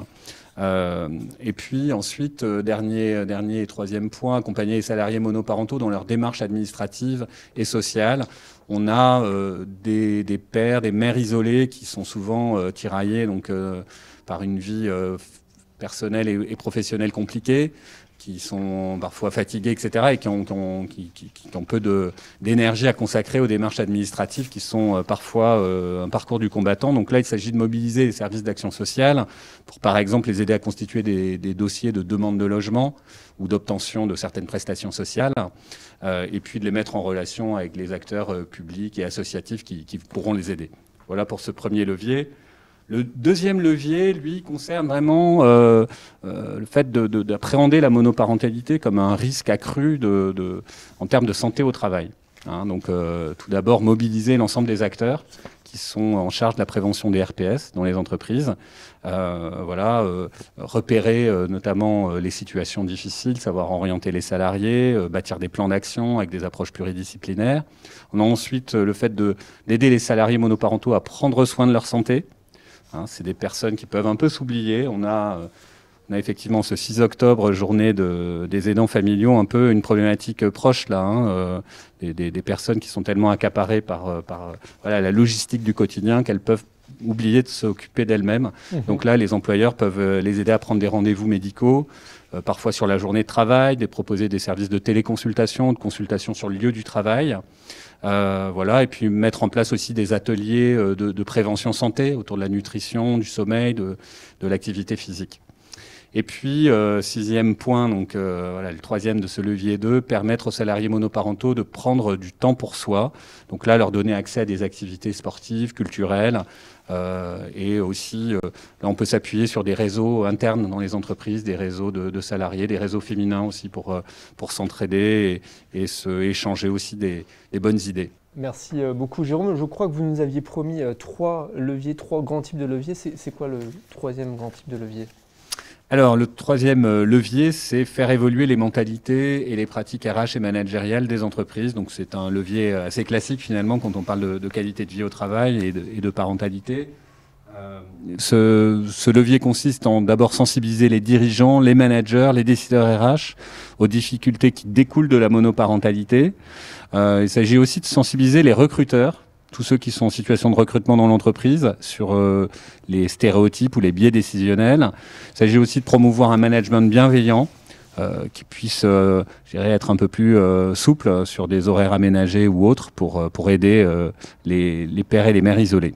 S2: Et puis ensuite, dernier et troisième point, accompagner les salariés monoparentaux dans leur démarche administrative et sociale. On a des pères, des mères isolées qui sont souvent tiraillés par une vie personnelle et professionnelle compliquée, qui sont parfois fatigués, etc., et qui ont peu d'énergie à consacrer aux démarches administratives qui sont parfois un parcours du combattant. Donc là, il s'agit de mobiliser les services d'action sociale pour, par exemple, les aider à constituer des dossiers de demande de logement ou d'obtention de certaines prestations sociales, et puis de les mettre en relation avec les acteurs publics et associatifs qui pourront les aider. Voilà pour ce premier levier. Le deuxième levier, lui, concerne vraiment le fait d'appréhender la monoparentalité comme un risque accru en termes de santé au travail. Donc, tout d'abord, mobiliser l'ensemble des acteurs qui sont en charge de la prévention des RPS dans les entreprises. Repérer notamment les situations difficiles, savoir orienter les salariés, bâtir des plans d'action avec des approches pluridisciplinaires. On a ensuite le fait d'aider les salariés monoparentaux à prendre soin de leur santé. C'est des personnes qui peuvent un peu s'oublier. On a effectivement ce 6 octobre, journée des aidants familiaux, un peu une problématique proche là, des personnes qui sont tellement accaparées par la logistique du quotidien qu'elles peuvent oublier de s'occuper d'elles-mêmes. Donc là, les employeurs peuvent les aider à prendre des rendez-vous médicaux, parfois sur la journée de travail, proposer des services de téléconsultation, de consultation sur le lieu du travail. Et puis mettre en place aussi des ateliers de prévention santé autour de la nutrition, du sommeil, de l'activité physique. Et puis, 6e point, le 3e de ce levier 2, permettre aux salariés monoparentaux de prendre du temps pour soi. Donc là, leur donner accès à des activités sportives, culturelles, et aussi, là, on peut s'appuyer sur des réseaux internes dans les entreprises, des réseaux de salariés, des réseaux féminins aussi pour s'entraider et se échanger aussi des bonnes idées.
S1: Merci beaucoup Jérôme. Je crois que vous nous aviez promis 3 grands types de leviers. C'est quoi le 3e grand type de levier ?
S2: Alors, le 3e levier, c'est faire évoluer les mentalités et les pratiques RH et managériales des entreprises. Donc, c'est un levier assez classique, finalement, quand on parle de qualité de vie au travail et de parentalité. Ce levier consiste en d'abord sensibiliser les dirigeants, les managers, les décideurs RH aux difficultés qui découlent de la monoparentalité. Il s'agit aussi de sensibiliser les recruteurs, tous ceux qui sont en situation de recrutement dans l'entreprise, sur les stéréotypes ou les biais décisionnels. Il s'agit aussi de promouvoir un management bienveillant qui puisse être un peu plus souple sur des horaires aménagés ou autres pour aider les pères et les mères isolés.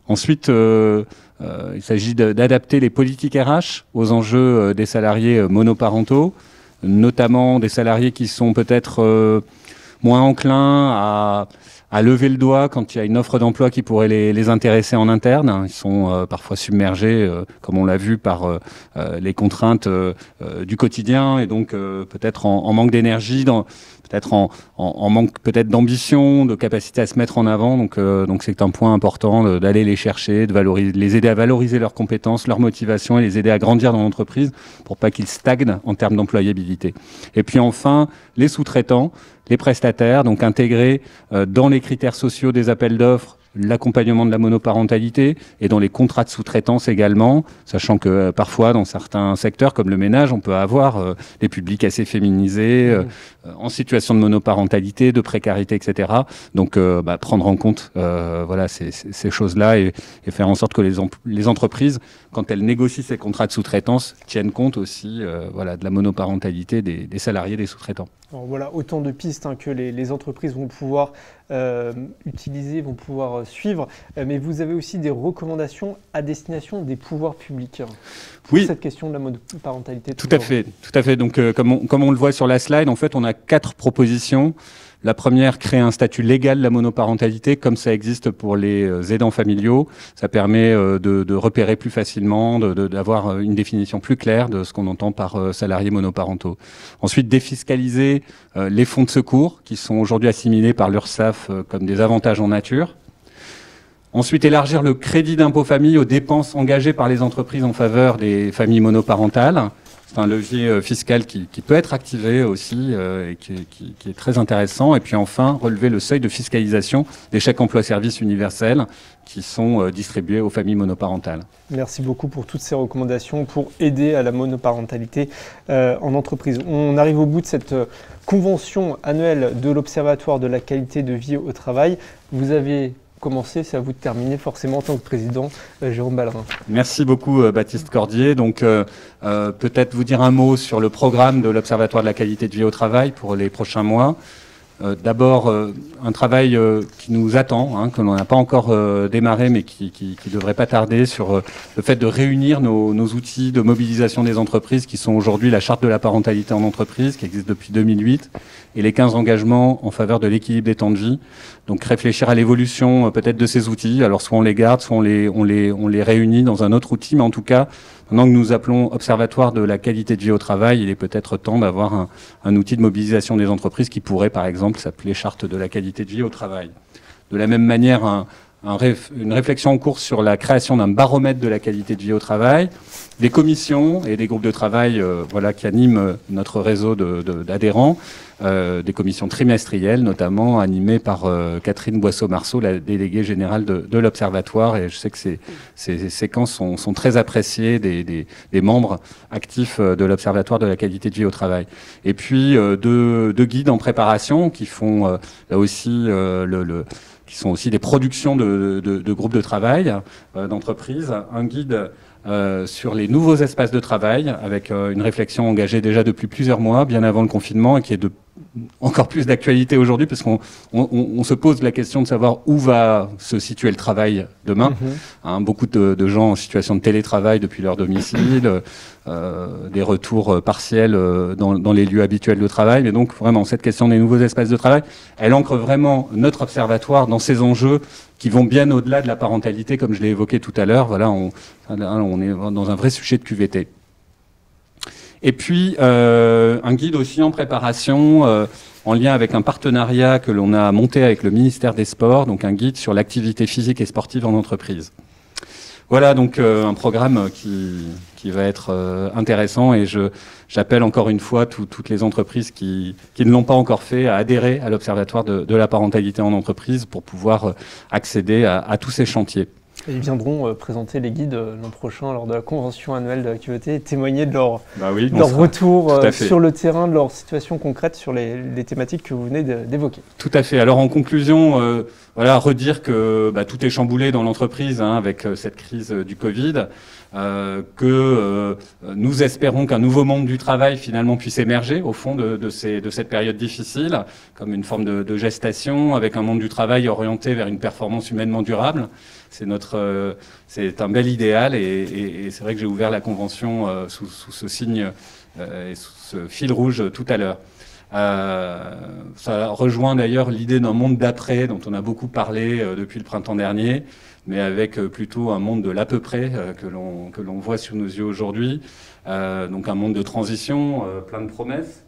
S2: Ensuite, il s'agit d'adapter les politiques RH aux enjeux des salariés monoparentaux, notamment des salariés qui sont peut-être moins enclins à à lever le doigt quand il y a une offre d'emploi qui pourrait les intéresser en interne. Ils sont parfois submergés, comme on l'a vu, par les contraintes du quotidien et donc peut-être en manque d'énergie, peut-être en manque peut-être d'ambition, de capacité à se mettre en avant. Donc c'est un point important d'aller les chercher, de les aider à valoriser leurs compétences, leurs motivations et les aider à grandir dans l'entreprise pour pas qu'ils stagnent en termes d'employabilité. Et puis enfin, les sous-traitants, les prestataires, donc intégrer dans les critères sociaux des appels d'offres l'accompagnement de la monoparentalité et dans les contrats de sous-traitance également, sachant que parfois dans certains secteurs comme le ménage, on peut avoir des publics assez féminisés, en situation de monoparentalité, de précarité, etc. Donc prendre en compte voilà, ces choses-là et faire en sorte que les entreprises, quand elles négocient ces contrats de sous-traitance, tiennent compte aussi voilà, de la monoparentalité des salariés, des sous-traitants.
S1: Alors voilà, autant de pistes que les entreprises vont pouvoir utiliser, vont pouvoir suivre, mais vous avez aussi des recommandations à destination des pouvoirs publics.
S2: Oui.
S1: Cette question de la monoparentalité.
S2: Tout à fait. Donc, comme on le voit sur la slide, en fait, on a 4 propositions. La première, créer un statut légal de la monoparentalité, comme ça existe pour les aidants familiaux. Ça permet de repérer plus facilement, d'avoir une définition plus claire de ce qu'on entend par salariés monoparentaux. Ensuite, défiscaliser les fonds de secours, qui sont aujourd'hui assimilés par l'URSSAF comme des avantages en nature. Ensuite, élargir le crédit d'impôt famille aux dépenses engagées par les entreprises en faveur des familles monoparentales. C'est un levier fiscal qui peut être activé aussi et qui est très intéressant. Et puis enfin, relever le seuil de fiscalisation des chèques emploi-service universels qui sont distribués aux familles monoparentales.
S1: Merci beaucoup pour toutes ces recommandations pour aider à la monoparentalité en entreprise. On arrive au bout de cette convention annuelle de l'Observatoire de la qualité de vie au travail. Vous avez commencer, c'est à vous de terminer forcément en tant que président, Jérôme Ballerin.
S2: Merci beaucoup Baptiste Cordier. Donc peut-être vous dire un mot sur le programme de l'Observatoire de la qualité de vie au travail pour les prochains mois. D'abord, un travail qui nous attend, que l'on n'a pas encore démarré, mais qui devrait pas tarder, sur le fait de réunir nos outils de mobilisation des entreprises, qui sont aujourd'hui la charte de la parentalité en entreprise, qui existe depuis 2008, et les 15 engagements en faveur de l'équilibre des temps de vie. Donc réfléchir à l'évolution peut-être de ces outils. Alors soit on les garde, soit on les réunit dans un autre outil, mais en tout cas, maintenant que nous appelons Observatoire de la qualité de vie au travail, il est peut-être temps d'avoir un outil de mobilisation des entreprises qui pourrait, par exemple, s'appeler Charte de la qualité de vie au travail. De la même manière, une réflexion en cours sur la création d'un baromètre de la qualité de vie au travail, des commissions et des groupes de travail voilà, qui animent notre réseau d'adhérents, des commissions trimestrielles notamment animées par Catherine Boisseau-Marceau, la déléguée générale de l'Observatoire, et je sais que ces séquences sont très appréciées des membres actifs de l'Observatoire de la qualité de vie au travail. Et puis deux guides en préparation qui font là aussi qui sont aussi des productions de groupes de travail, d'entreprises. Un guide sur les nouveaux espaces de travail, avec une réflexion engagée déjà depuis plusieurs mois, bien avant le confinement, et qui est encore plus d'actualité aujourd'hui, parce qu'on se pose la question de savoir où va se situer le travail demain. Beaucoup de gens en situation de télétravail depuis leur domicile, des retours partiels dans les lieux habituels de travail. Mais donc vraiment, cette question des nouveaux espaces de travail, elle ancre vraiment notre observatoire dans ces enjeux qui vont bien au-delà de la parentalité, comme je l'ai évoqué tout à l'heure. Voilà, on est dans un vrai sujet de QVT. Et puis, un guide aussi en préparation, en lien avec un partenariat que l'on a monté avec le ministère des Sports, donc un guide sur l'activité physique et sportive en entreprise. Voilà donc un programme qui va être intéressant, et j'appelle encore une fois toutes les entreprises qui ne l'ont pas encore fait à adhérer à l'Observatoire de la parentalité en entreprise pour pouvoir accéder à tous ces chantiers.
S1: Et ils viendront présenter les guides l'an prochain lors de la convention annuelle de la QVT et témoigner de leur retour sur le terrain, de leur situation concrète sur les thématiques que vous venez d'évoquer.
S2: Tout à fait. Alors en conclusion, voilà, redire que tout est chamboulé dans l'entreprise avec cette crise du Covid, que nous espérons qu'un nouveau monde du travail finalement puisse émerger au fond de cette période difficile, comme une forme de gestation, avec un monde du travail orienté vers une performance humainement durable. C'est un bel idéal, et c'est vrai que j'ai ouvert la convention sous ce signe et sous ce fil rouge tout à l'heure. Ça rejoint d'ailleurs l'idée d'un monde d'après, dont on a beaucoup parlé depuis le printemps dernier, mais avec plutôt un monde de l'à peu près que l'on voit sur nos yeux aujourd'hui. Donc un monde de transition, plein de promesses,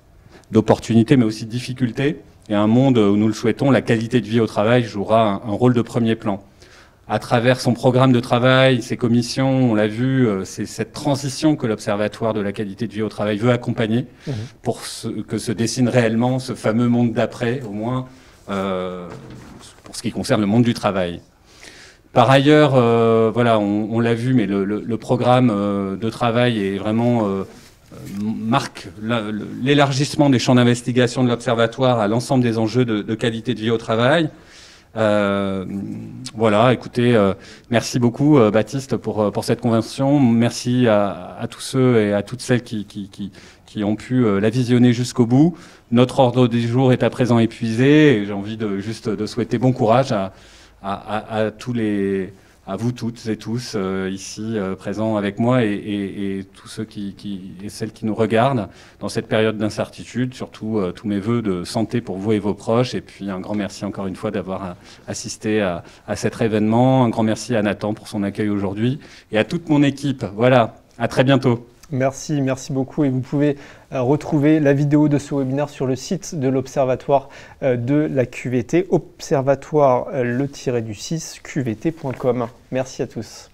S2: d'opportunités, mais aussi de difficultés. Et un monde où nous le souhaitons, la qualité de vie au travail jouera un rôle de premier plan. À travers son programme de travail, ses commissions, on l'a vu, c'est cette transition que l'Observatoire de la qualité de vie au travail veut accompagner pour que se dessine réellement ce fameux monde d'après, au moins pour ce qui concerne le monde du travail. Par ailleurs, voilà, on l'a vu, mais le programme de travail est vraiment marque l'élargissement des champs d'investigation de l'Observatoire à l'ensemble des enjeux de qualité de vie au travail. Voilà, écoutez, merci beaucoup Baptiste pour cette convention. Merci à tous ceux et à toutes celles qui ont pu la visionner jusqu'au bout. Notre ordre du jour est à présent épuisé et j'ai envie de souhaiter bon courage à vous toutes et tous ici présents avec moi et tous ceux et celles qui nous regardent dans cette période d'incertitude. Surtout tous mes vœux de santé pour vous et vos proches. Et puis un grand merci encore une fois d'avoir assisté à cet événement. Un grand merci à Nathan pour son accueil aujourd'hui et à toute mon équipe. Voilà, à très bientôt.
S1: Merci beaucoup. Et vous pouvez retrouver la vidéo de ce webinaire sur le site de l'Observatoire de la QVT, observatoire-6qvt.com. Merci à tous.